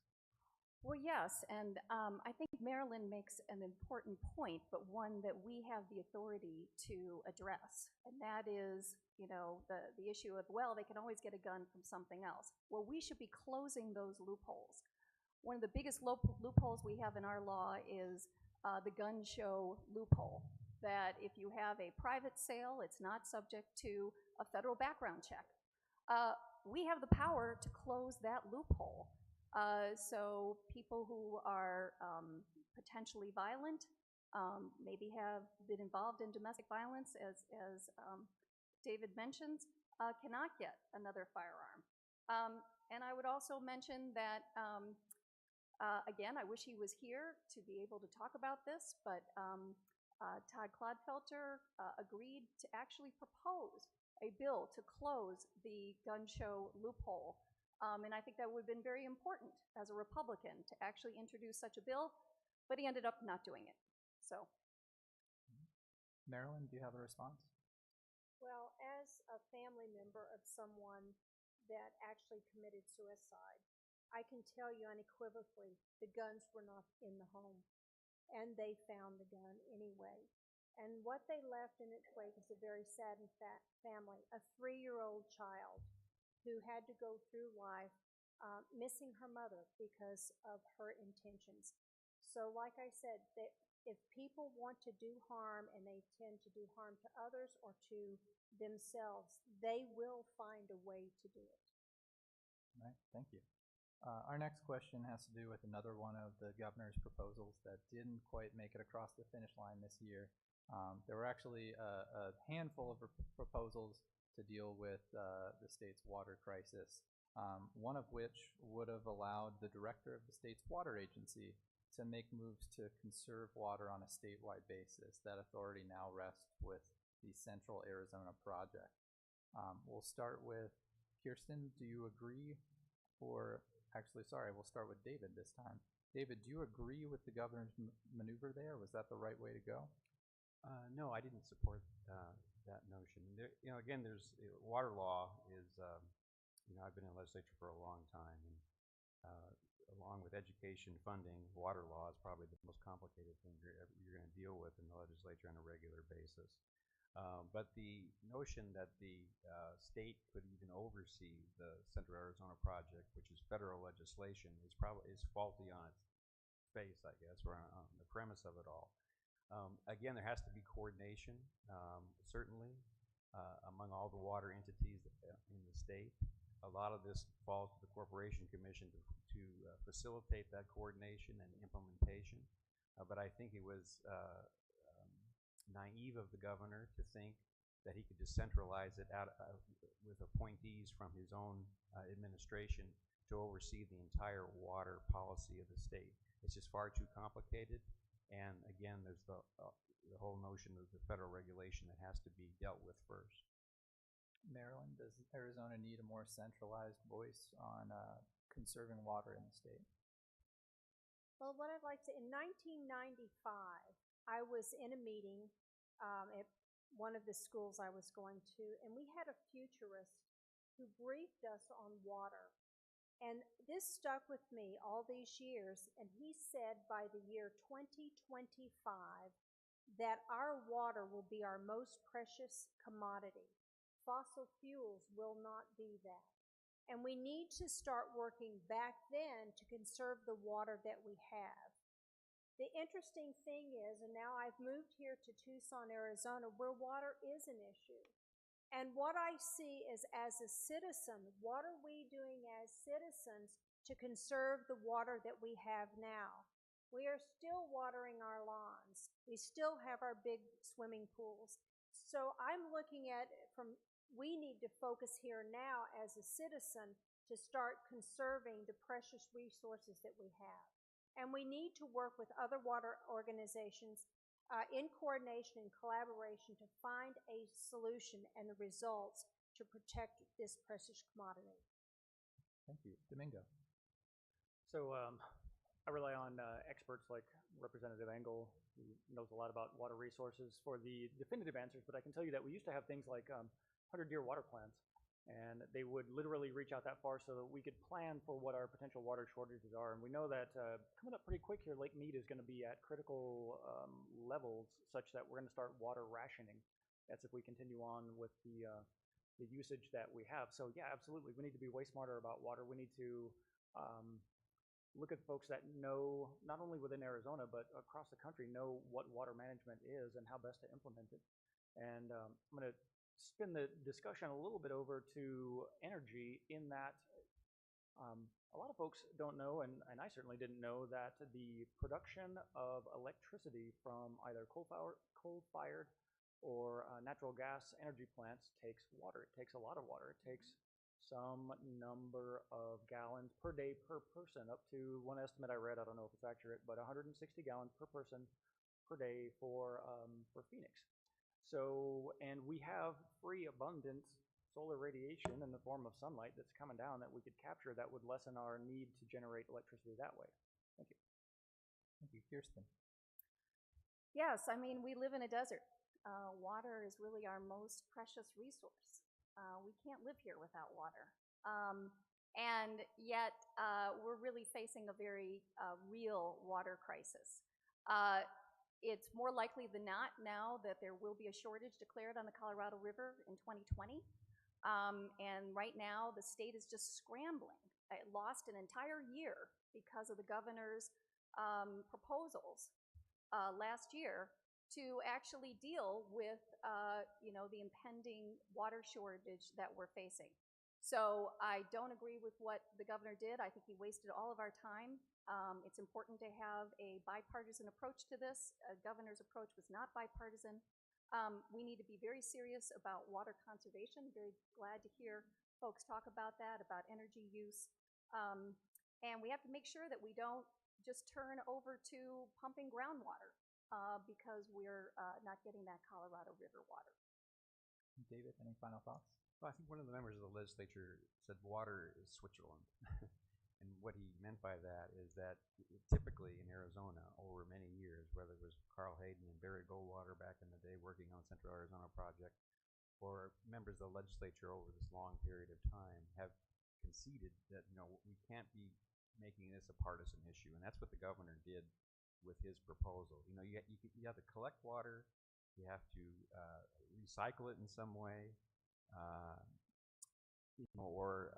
Well, yes, and I think Marilyn makes an important point, but one that we have the authority to address, and that is, the issue of, well, they can always get a gun from something else. Well, we should be closing those loopholes. One of the biggest loopholes we have in our law is the gun show loophole, that if you have a private sale, it's not subject to a federal background check. We have the power to close that loophole. So people who are potentially violent, maybe have been involved in domestic violence, as David mentions, cannot get another firearm. And I would also mention that, again, I wish he was here to be able to talk about this, but Todd Clodfelter agreed to actually propose a bill to close the gun show loophole. And I think that would have been very important as a Republican to actually introduce such a bill, but he ended up not doing it. So, Marilyn, do you have a response? Well, as a family member of someone that actually committed suicide, I can tell you unequivocally the guns were not in the home, and they found the gun anyway. And what they left in its wake is a very saddened family, a 3-year-old child who had to go through life missing her mother because of her intentions. So like I said, if people want to do harm and they tend to do harm to others or to themselves, they will find a way to do it. All right, thank you. Our next question has to do with another one of the governor's proposals that didn't quite make it across the finish line this year. There were actually a handful of proposals to deal with the state's water crisis, one of which would have allowed the director of the state's water agency to make moves to conserve water on a statewide basis. That authority now rests with the Central Arizona Project. We'll start with Kirsten. Do you agree? We'll start with David this time. David, do you agree with the governor's maneuver there? Was that the right way to go? No, I didn't support that notion. Again, water law is, I've been in the legislature for a long time, and along with education funding, water law is probably the most complicated thing you're going to deal with in the legislature on a regular basis. But the notion that the state could even oversee the Central Arizona Project, which is federal legislation, is faulty on its face, I guess, or on the premise of it all. Again, there has to be coordination, certainly, among all the water entities in the state. A lot of this falls to the Corporation Commission to facilitate that coordination and implementation. But I think it was naive of the governor to think that he could just centralize it out with appointees from his own administration to oversee the entire water policy of the state. It's just far too complicated. And again, there's the whole notion of the federal regulation that has to be dealt with first. Maryland, does Arizona need a more centralized voice on conserving water in the state? Well, what I'd like to, in 1995, I was in a meeting at one of the schools I was going to, and we had a futurist who briefed us on water. And this stuck with me all these years, and he said by the year 2025 that our water will be our most precious commodity. Fossil fuels will not be that. And we need to start working back then to conserve the water that we have. The interesting thing is, and now I've moved here to Tucson, Arizona, where water is an issue. And what I see is, as a citizen, what are we doing as citizens to conserve the water that we have now? We are still watering our lawns. We still have our big swimming pools. So I'm looking at it from, we need to focus here now as a citizen to start conserving the precious resources that we have. And we need to work with other water organizations in coordination and collaboration to find a solution and the results to protect this precious commodity. Thank you. Domingo. So I rely on experts like Representative Engel, who knows a lot about water resources, for the definitive answers, but I can tell you that we used to have things like 100-year water plans, and they would literally reach out that far so that we could plan for what our potential water shortages are. And we know that coming up pretty quick here, Lake Mead is going to be at critical levels such that we're going to start water rationing. That's if we continue on with the usage that we have. So yeah, absolutely, we need to be way smarter about water. We need to look at folks that know, not only within Arizona, but across the country, know what water management is and how best to implement it. And I'm going to spin the discussion a little bit over to energy, in that a lot of folks don't know, and I certainly didn't know, that the production of electricity from either coal-fired or natural gas energy plants takes water. It takes a lot of water. It takes some number of gallons per day per person, up to one estimate I read, I don't know if it's accurate, but 160 gallons per person per day for Phoenix. So, and we have free, abundant solar radiation in the form of sunlight that's coming down that we could capture that would lessen our need to generate electricity that way. Thank you. Thank you. Kirsten. Yes, I mean, we live in a desert. Water is really our most precious resource. We can't live here without water. And yet, we're really facing a very real water crisis. It's more likely than not now that there will be a shortage declared on the Colorado River in 2020. And right now, the state is just scrambling. It lost an entire year because of the governor's proposals last year to actually deal with the impending water shortage that we're facing. So I don't agree with what the governor did. I think he wasted all of our time. It's important to have a bipartisan approach to this. Governor's approach was not bipartisan. We need to be very serious about water conservation. Very glad to hear folks talk about that, about energy use. And we have to make sure that we don't just turn over to pumping groundwater because we're not getting that Colorado River water. David, any final thoughts? Well, I think one of the members of the legislature said water is Switzerland. And what he meant by that is that typically in Arizona, over many years, whether it was Carl Hayden and Barry Goldwater back in the day working on Central Arizona Project, or members of the legislature over this long period of time, have conceded that we can't be making this a partisan issue, and that's what the governor did with his proposal. You have to collect water, you have to recycle it in some way, or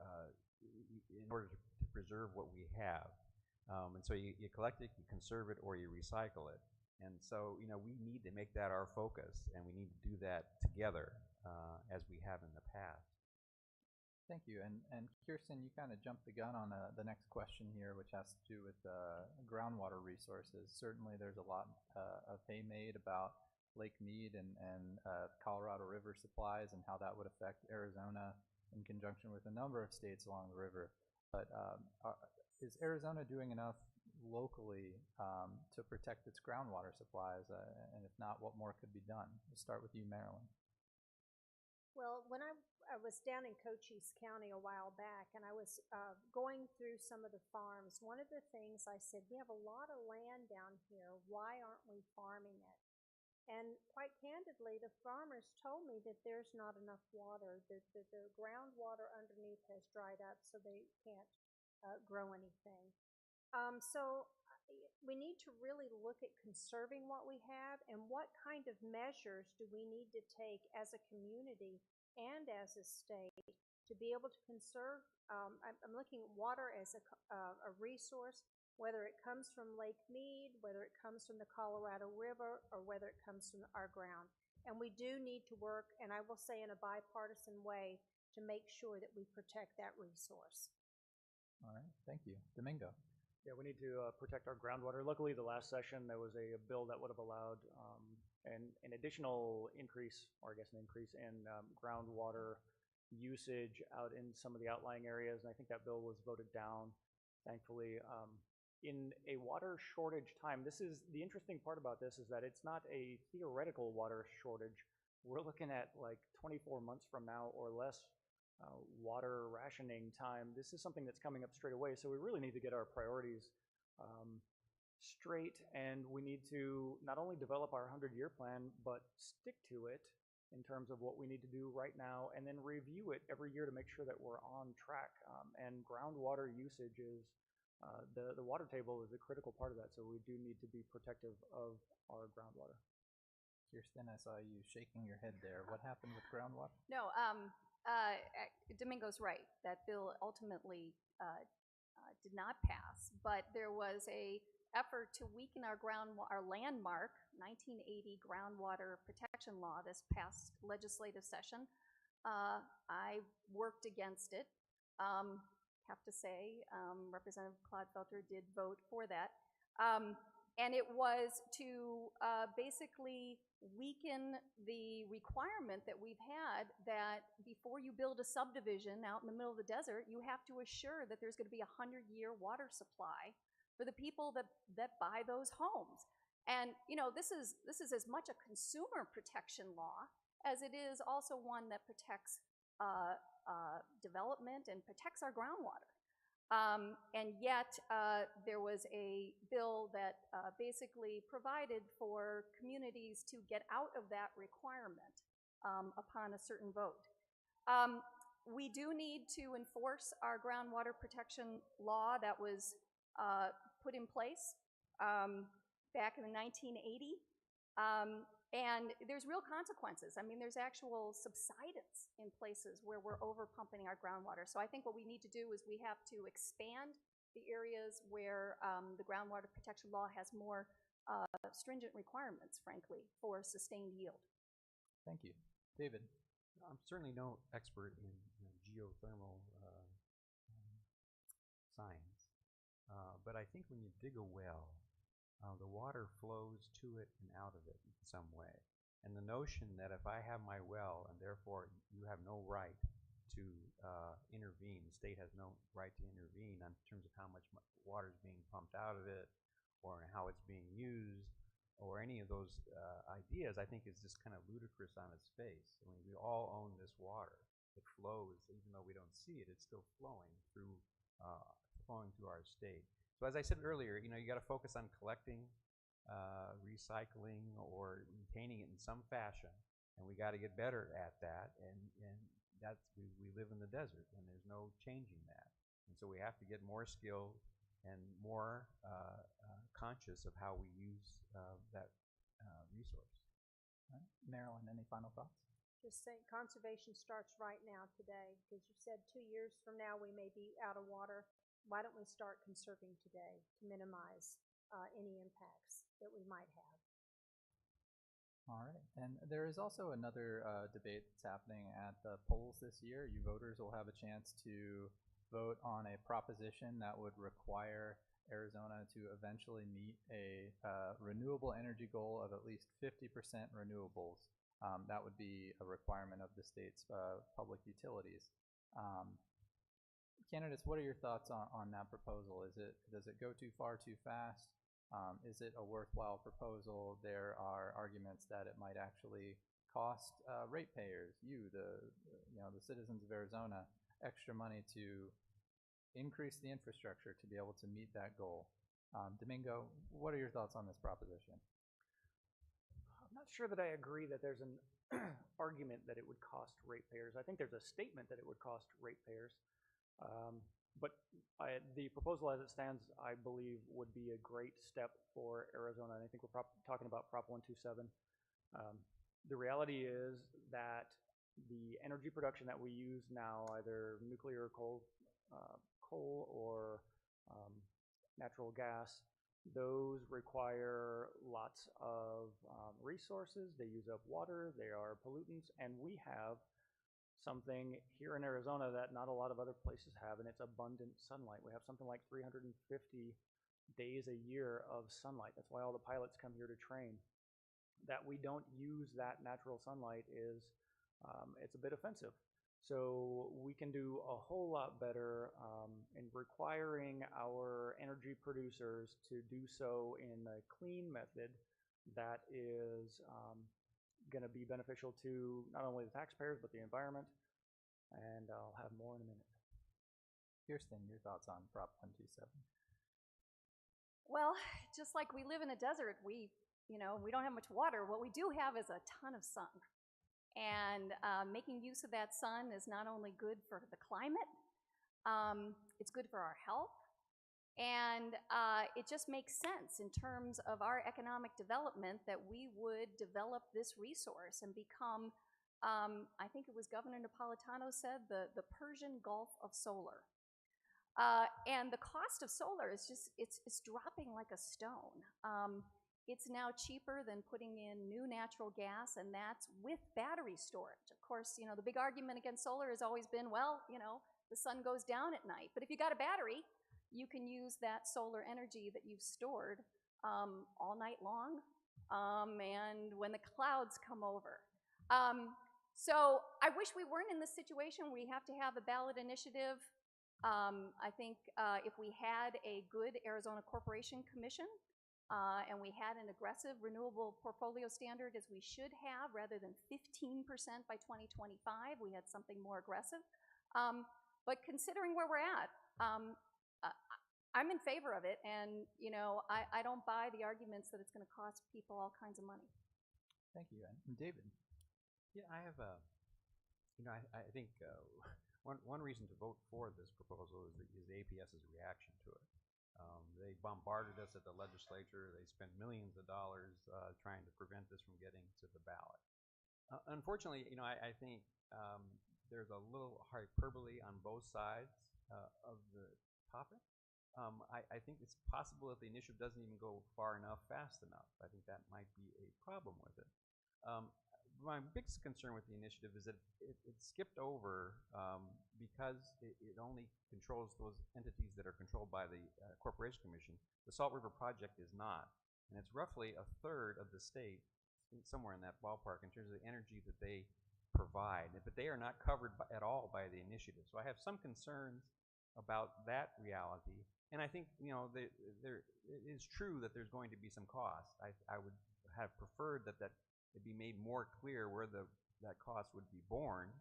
in order to preserve what we have. And so you collect it, you conserve it, or you recycle it. And so, we need to make that our focus, and we need to do that together as we have in the past. Thank you. And Kirsten, you kind of jumped the gun on the next question here, which has to do with groundwater resources. Certainly there's a lot of hay made about Lake Mead and Colorado River supplies and how that would affect Arizona in conjunction with a number of states along the river. But is Arizona doing enough locally to protect its groundwater supplies? And if not, what more could be done? We'll start with you, Marilyn. Well, when I was down in Cochise County a while back, and I was going through some of the farms, one of the things I said, we have a lot of land down here. Why aren't we farming it? And quite candidly, the farmers told me that there's not enough water. The groundwater underneath has dried up, so they can't grow anything. So we need to really look at conserving what we have and what kind of measures do we need to take as a community and as a state to be able to conserve. I'm looking at water as a resource, whether it comes from Lake Mead, whether it comes from the Colorado River, or whether it comes from our ground. And we do need to work, and I will say in a bipartisan way, to make sure that we protect that resource. All right, thank you. Domingo. Yeah, we need to protect our groundwater. Luckily, the last session, there was a bill that would have allowed an additional increase, or I guess an increase in groundwater usage out in some of the outlying areas, and I think that bill was voted down, thankfully. In a water shortage time, this is the interesting part about this is that it's not a theoretical water shortage. We're looking at like 24 months from now or less water rationing time. This is something that's coming up straight away, so we really need to get our priorities straight, and we need to not only develop our 100-year plan, but stick to it in terms of what we need to do right now, and then review it every year to make sure that we're on track. And groundwater usage is, the water table is a critical part of that, so we do need to be protective of our groundwater. Kirsten, I saw you shaking your head there. What happened with groundwater? No, Domingo's right. That bill ultimately did not pass, but there was a effort to weaken our landmark 1980 groundwater protection law this past legislative session. I worked against it. Have to say, Representative Clodfelter did vote for that. And it was to basically weaken the requirement that we've had that before you build a subdivision out in the middle of the desert, you have to assure that there's going to be a 100-year water supply for the people that buy those homes. And this is as much a consumer protection law as it is also one that protects development and protects our groundwater. And yet there was a bill that basically provided for communities to get out of that requirement upon a certain vote. We do need to enforce our groundwater protection law that was put in place back in the 1980. And there's real consequences. I mean, there's actual subsidence in places where we're over-pumping our groundwater. So I think what we need to do is we have to expand the areas where the groundwater protection law has more stringent requirements, frankly, for sustained yield. Thank you. David. I'm certainly no expert in geothermal science, but I think when you dig a well, the water flows to it and out of it in some way. And the notion that if I have my well and therefore you have no right to intervene, the state has no right to intervene in terms of how much water is being pumped out of it or how it's being used or any of those ideas, I think is just kind of ludicrous on its face. I mean, we all own this water. It flows, even though we don't see it, it's still flowing through our state. So as I said earlier, you got to focus on collecting, recycling, or maintaining it in some fashion, and we got to get better at that. And that's we live in the desert, and there's no changing that. And so we have to get more skilled and more conscious of how we use that resource. All right. Marilyn, any final thoughts? Just saying, conservation starts right now today, because you said 2 years from now we may be out of water. Why don't we start conserving today to minimize any impacts that we might have? All right. And there is also another debate that's happening at the polls this year. You voters will have a chance to vote on a proposition that would require Arizona to eventually meet a renewable energy goal of at least 50% renewables. That would be a requirement of the state's public utilities. Candidates, what are your thoughts on that proposal? Does it go too far, too fast? Is it a worthwhile proposal? There are arguments that it might actually cost ratepayers, the citizens of Arizona, extra money to increase the infrastructure to be able to meet that goal. Domingo, what are your thoughts on this proposition? I'm not sure that I agree that there's an argument that it would cost ratepayers. I think there's a statement that it would cost ratepayers. But the proposal as it stands, I believe, would be a great step for Arizona. And I think we're talking about Prop 127. The reality is that the energy production that we use now, either nuclear, coal or natural gas, those require lots of resources. They use up water. They are pollutants. And we have something here in Arizona that not a lot of other places have, and it's abundant sunlight. We have something like 350 days a year of sunlight. That's why all the pilots come here to train. That we don't use that natural sunlight is, it's a bit offensive. So we can do a whole lot better in requiring our energy producers to do so in a clean method that is going to be beneficial to not only the taxpayers but the environment, and I'll have more in a minute. Kirsten, your thoughts on Prop 127? Well, just like we live in a desert, we don't have much water. What we do have is a ton of sun. And making use of that sun is not only good for the climate, it's good for our health. And it just makes sense in terms of our economic development that we would develop this resource and become, I think it was Governor Napolitano said, the Persian Gulf of solar. And the cost of solar is just, it's dropping like a stone. It's now cheaper than putting in new natural gas, and that's with battery storage. Of course, the big argument against solar has always been, well, the sun goes down at night. But if you got a battery, you can use that solar energy that you've stored all night long and when the clouds come over. So I wish we weren't in this situation where we have to have a ballot initiative. I think if we had a good Arizona Corporation Commission and we had an aggressive renewable portfolio standard as we should have, rather than 15% by 2025, we had something more aggressive. But considering where we're at, I'm in favor of it, and I don't buy the arguments that it's going to cost people all kinds of money. Thank you. And David? Yeah, I have I think one reason to vote for this proposal is APS's reaction to it. They bombarded us at the legislature. They spent millions of dollars trying to prevent this from getting to the ballot. Unfortunately, I think there's a little hyperbole on both sides of the topic. I think it's possible that the initiative doesn't even go far enough, fast enough. I think that might be a problem with it. My biggest concern with the initiative is that it skipped over because it only controls those entities that are controlled by the Corporation Commission. The Salt River Project is not, and it's roughly a third of the state, somewhere in that ballpark, in terms of the energy that they provide, but they are not covered at all by the initiative. So I have some concerns about that reality, and I think it is true that there's going to be some cost. I would have preferred that it be made more clear where that cost would be borne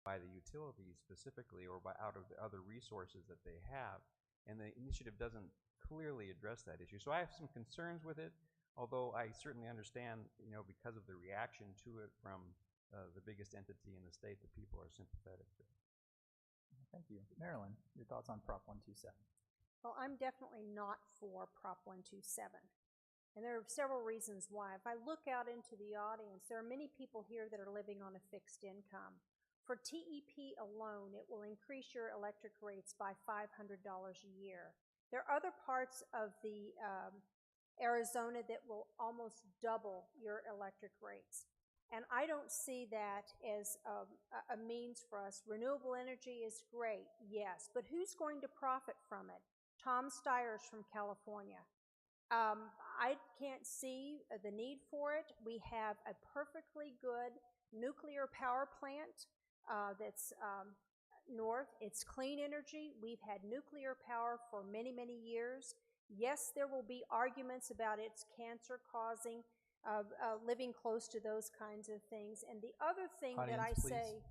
by the utilities specifically, or out of the other resources that they have, and the initiative doesn't clearly address that issue. So I have some concerns with it, although I certainly understand, because of the reaction to it from the biggest entity in the state, that people are sympathetic to. Thank you. Marilyn, your thoughts on Prop 127? Well, I'm definitely not for Prop 127. And there are several reasons why. If I look out into the audience, there are many people here that are living on a fixed income. For TEP alone, it will increase your electric rates by $500 a year. There are other parts of the Arizona that will almost double your electric rates. And I don't see that as a means for us. Renewable energy is great, yes, but who's going to profit from it? Tom Steyer's from California. I can't see the need for it. We have a perfectly good nuclear power plant that's north. It's clean energy. We've had nuclear power for many, many years. Yes, there will be arguments about its cancer-causing, living close to those kinds of things. And the other thing that I Audience, say...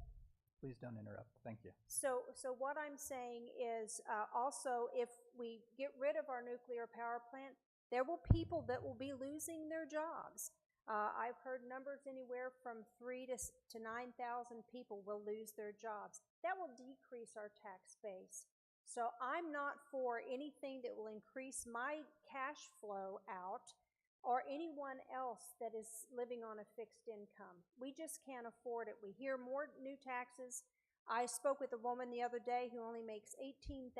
Please don't interrupt. Thank you. So what I'm saying is also if we get rid of our nuclear power plant, there will people that will be losing their jobs. I've heard numbers anywhere from 3,000 to 9,000 people will lose their jobs. That will decrease our tax base. So I'm not for anything that will increase my cash flow out or anyone else that is living on a fixed income. We just can't afford it. We hear more new taxes. I spoke with a woman the other day who only makes $18,000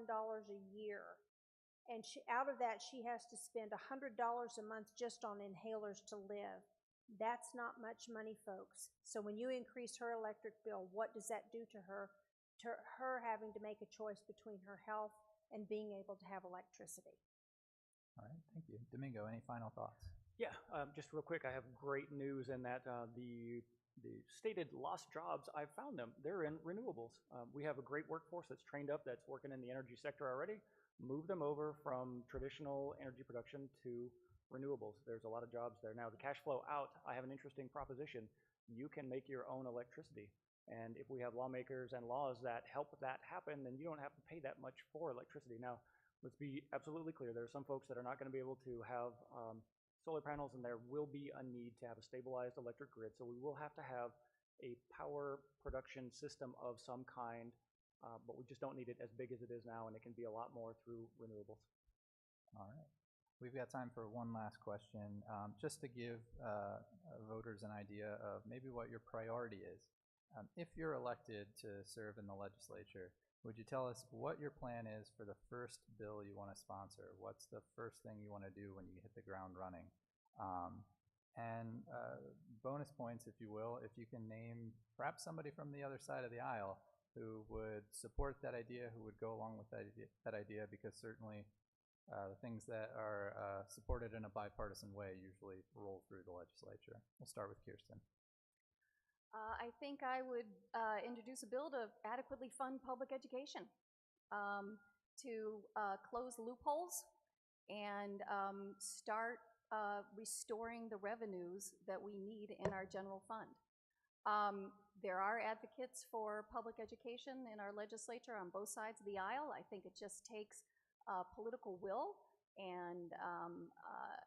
a year. And out of that, she has to spend $100 a month just on inhalers to live. That's not much money, folks. So when you increase her electric bill, what does that do to her? To her having to make a choice between her health and being able to have electricity. All right, thank you. Domingo, any final thoughts? Yeah, just real quick, I have great news in that the stated lost jobs, I've found them. They're in renewables. We have a great workforce that's trained up, that's working in the energy sector already. Move them over from traditional energy production to renewables. There's a lot of jobs there. Now, the cash flow out, I have an interesting proposition. You can make your own electricity. And if we have lawmakers and laws that help that happen, then you don't have to pay that much for electricity. Now, let's be absolutely clear. There are some folks that are not going to be able to have solar panels, and there will be a need to have a stabilized electric grid. So we will have to have a power production system of some kind, but we just don't need it as big as it is now, and it can be a lot more through renewables. All right. We've got time for one last question, just to give voters an idea of maybe what your priority is. If you're elected to serve in the legislature, would you tell us what your plan is for the first bill you want to sponsor? What's the first thing you want to do when you hit the ground running? And bonus points, if you will, if you can name perhaps somebody from the other side of the aisle who would support that idea, who would go along with that idea, because certainly the things that are supported in a bipartisan way usually roll through the legislature. We'll start with Kirsten. I think I would introduce a bill to adequately fund public education, to close loopholes and start restoring the revenues that we need in our general fund. There are advocates for public education in our legislature on both sides of the aisle. I think it just takes political will and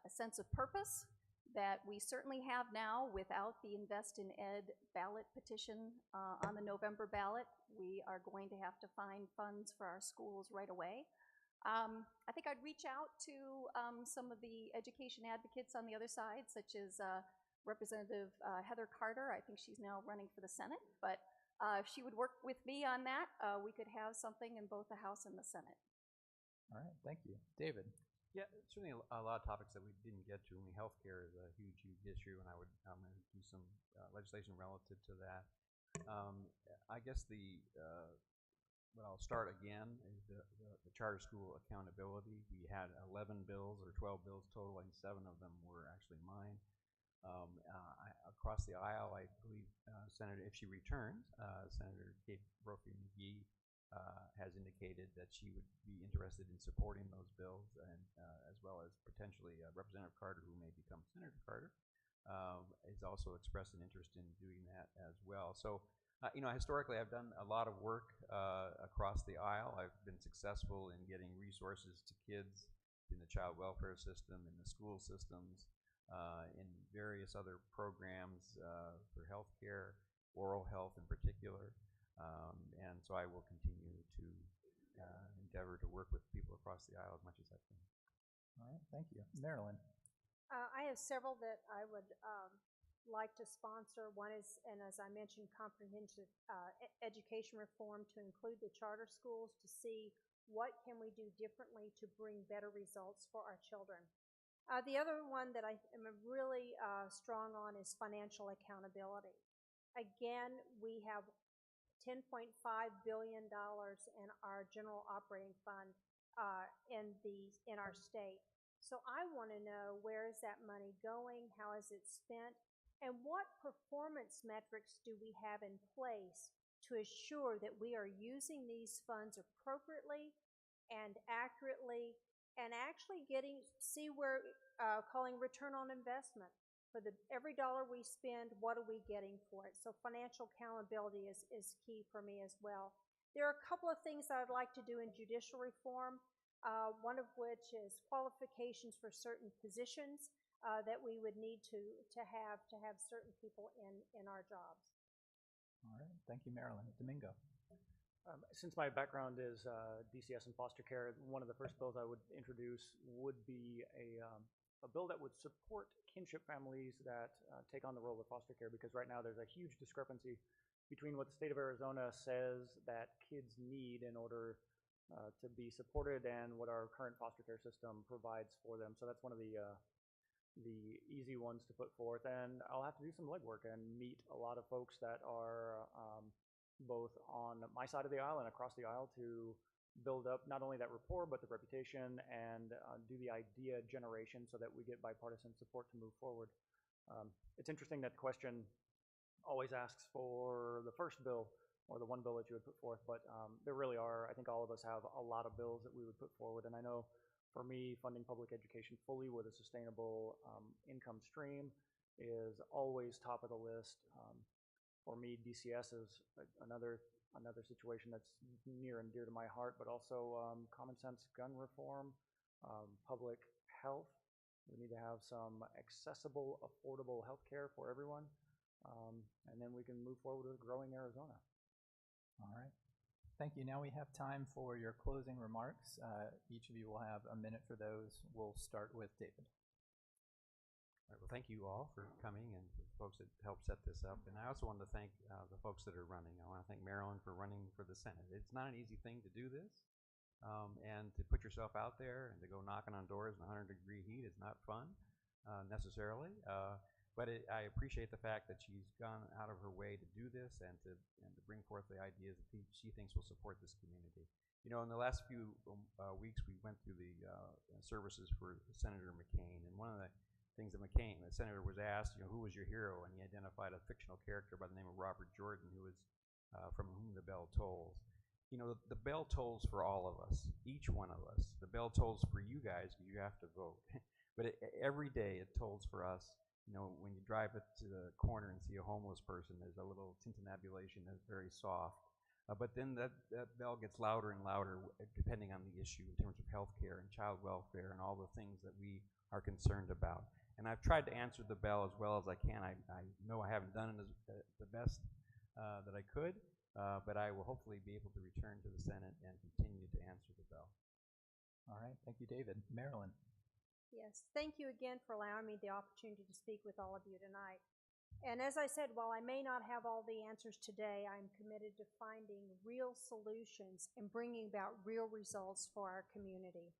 a sense of purpose that we certainly have now without the Invest in Ed ballot petition on the November ballot. We are going to have to find funds for our schools right away. I think I'd reach out to some of the education advocates on the other side, such as Representative Heather Carter. I think she's now running for the Senate, but if she would work with me on that, we could have something in both the House and the Senate. All right, thank you. David. Yeah, certainly a lot of topics that we didn't get to. I mean, healthcare is a huge, huge issue, and I'm going to do some legislation relative to that. I guess what I'll start again is the charter school accountability. We had 11 bills or 12 bills total, and 7 of them were actually mine. Across the aisle, I believe Senator, if she returns, Senator Kate Brophy-McGee has indicated that she would be interested in supporting those bills, and as well as potentially Representative Carter, who may become Senator Carter, has also expressed an interest in doing that as well. So, historically, I've done a lot of work across the aisle. I've been successful in getting resources to kids in the child welfare system, in the school systems, in various other programs for healthcare, oral health in particular. And so I will continue to endeavor to work with people across the aisle as much as I can. All right, thank you. Marilyn. I have several that I would like to sponsor. One is, and as I mentioned, comprehensive education reform to include the charter schools to see what can we do differently to bring better results for our children. The other one that I am really strong on is financial accountability. Again, we have $10.5 billion in our general operating fund in our state. So I want to know, where is that money going? How is it spent? And what performance metrics do we have in place to assure that we are using these funds appropriately and accurately, and actually calling return on investment. For every dollar we spend, what are we getting for it? So financial accountability is key for me as well. There are a couple of things that I'd like to do in judicial reform, one of which is qualifications for certain positions that we would need to have certain people in our jobs. All right, thank you, Marilyn. Domingo. Since my background is DCS and foster care, one of the first bills I would introduce would be a bill that would support kinship families that take on the role of foster care, because right now there's a huge discrepancy between what the state of Arizona says that kids need in order to be supported and what our current foster care system provides for them. So that's one of the easy ones to put forth, and I'll have to do some legwork and meet a lot of folks that are both on my side of the aisle and across the aisle to build up not only that rapport, but the reputation, and do the idea generation so that we get bipartisan support to move forward. It's interesting that the question always asks for the first bill or the one bill that you would put forth, but there really are, I think all of us have a lot of bills that we would put forward, and I know for me, funding public education fully with a sustainable income stream is always top of the list. For me, DCS is another situation that's near and dear to my heart, but also common sense gun reform, public health. We need to have some accessible, affordable health care for everyone, and then we can move forward with growing Arizona. All right. Thank you. Now we have time for your closing remarks. Each of you will have a minute for those. We'll start with David. All right, well, thank you all for coming, and the folks that helped set this up. And I also wanted to thank the folks that are running. I want to thank Marilyn for running for the Senate. It's not an easy thing to do this, and to put yourself out there and to go knocking on doors in 100-degree heat is not fun necessarily. But I appreciate the fact that she's gone out of her way to do this and to bring forth the ideas that she thinks will support this community. You know, in the last few weeks, we went through the services for Senator McCain, and one of the things that the senator was asked, who was your hero, and he identified a fictional character by the name of Robert Jordan, who was from whom the bell tolls. You know, the bell tolls for all of us, each one of us. The bell tolls for you guys because you have to vote. But every day it tolls for us. You know, when you drive it to the corner and see a homeless person, there's a little tintinnabulation that's very soft. But then that bell gets louder and louder depending on the issue in terms of health care and child welfare and all the things that we are concerned about. And I've tried to answer the bell as well as I can. I know I haven't done it the best that I could, but I will hopefully be able to return to the Senate and continue to answer the bell. All right. Thank you, David. Marilyn. Yes, thank you again for allowing me the opportunity to speak with all of you tonight. And as I said, while I may not have all the answers today, I'm committed to finding real solutions and bringing about real results for our community.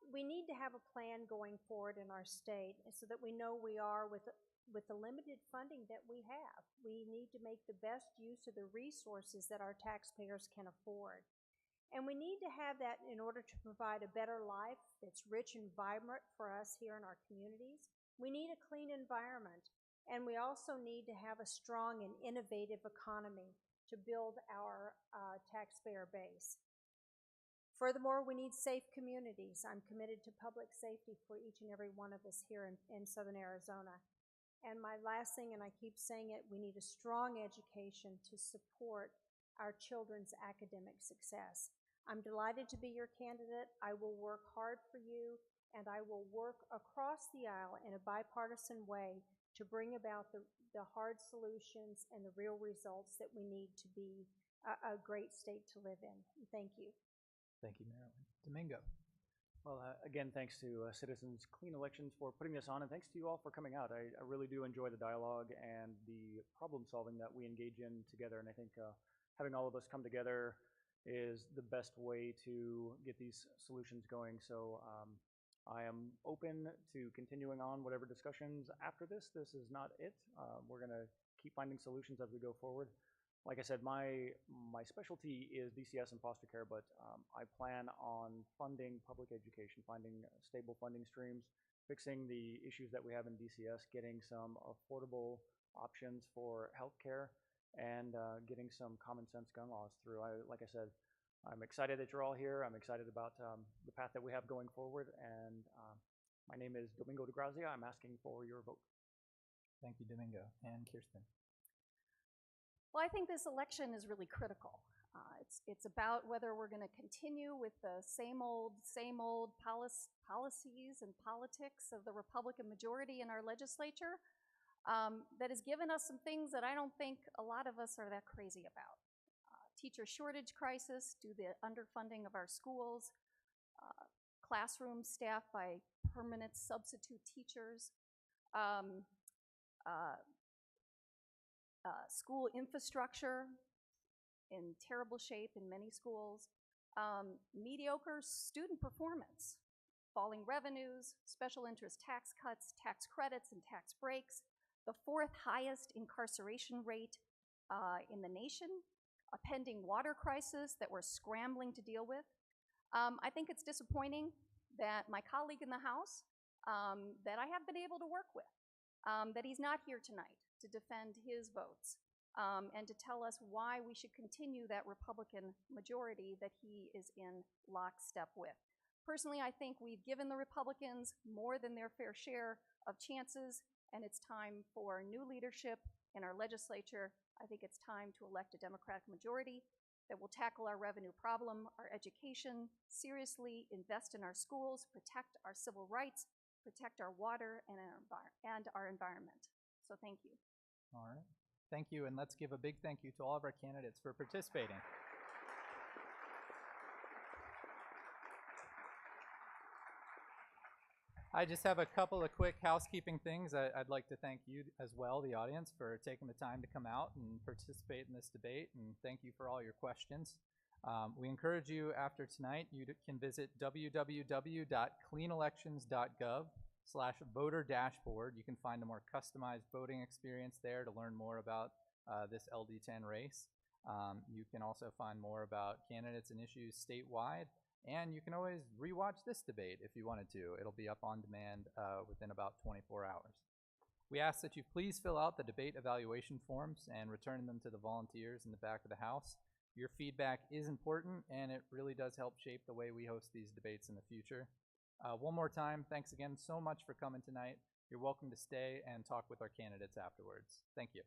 We need to have a plan going forward in our state so that we know we are with the limited funding that we have. We need to make the best use of the resources that our taxpayers can afford. And we need to have that in order to provide a better life that's rich and vibrant for us here in our communities. We need a clean environment, and we also need to have a strong and innovative economy to build our taxpayer base. Furthermore, we need safe communities. I'm committed to public safety for each and every one of us here in Southern Arizona. And my last thing, and I keep saying it, we need a strong education to support our children's academic success. I'm delighted to be your candidate. I will work hard for you, and I will work across the aisle in a bipartisan way to bring about the hard solutions and the real results that we need to be a great state to live in. Thank you. Thank you, Marilyn. Domingo. Well, again, thanks to Citizens Clean Elections for putting this on, and thanks to you all for coming out. I really do enjoy the dialogue and the problem solving that we engage in together, and I think having all of us come together is the best way to get these solutions going. So I am open to continuing on whatever discussions after this. This is not it. We're going to keep finding solutions as we go forward. Like I said, my specialty is DCS and foster care, but I plan on funding public education, finding stable funding streams, fixing the issues that we have in DCS, getting some affordable options for healthcare, and getting some common sense gun laws through. Like I said, I'm excited that you're all here. I'm excited about the path that we have going forward, and my name is Domingo de Grazia. I'm asking for your vote. Thank you, Domingo. And Kirsten. Well, I think this election is really critical. It's about whether we're going to continue with the same old policies and politics of the Republican majority in our legislature that has given us some things that I don't think a lot of us are that crazy about. Teacher shortage crisis due to the underfunding of our schools, classroom staffed by permanent substitute teachers, school infrastructure in terrible shape in many schools, mediocre student performance, falling revenues, special interest tax cuts, tax credits, and tax breaks, the 4th highest incarceration rate in the nation, a pending water crisis that we're scrambling to deal with. I think it's disappointing that my colleague in the House that I have been able to work with, that he's not here tonight to defend his votes and to tell us why we should continue that Republican majority that he is in lockstep with. Personally, I think we've given the Republicans more than their fair share of chances, and it's time for new leadership in our legislature. I think it's time to elect a Democratic majority that will tackle our revenue problem, our education, seriously invest in our schools, protect our civil rights, protect our water and our environment. So thank you. All right. Thank you, and let's give a big thank you to all of our candidates for participating. I just have a couple of quick housekeeping things. I'd like to thank you as well, the audience, for taking the time to come out and participate in this debate, and thank you for all your questions. We encourage you after tonight, you can visit www.cleanelections.gov/voter dashboard. You can find a more customized voting experience there to learn more about this LD10 race. You can also find more about candidates and issues statewide. And you can always rewatch this debate if you wanted to. It'll be up on demand within about 24 hours. We ask that you please fill out the debate evaluation forms and return them to the volunteers in the back of the house. Your feedback is important, and it really does help shape the way we host these debates in the future. One more time, thanks again so much for coming tonight. You're welcome to stay and talk with our candidates afterwards. Thank you.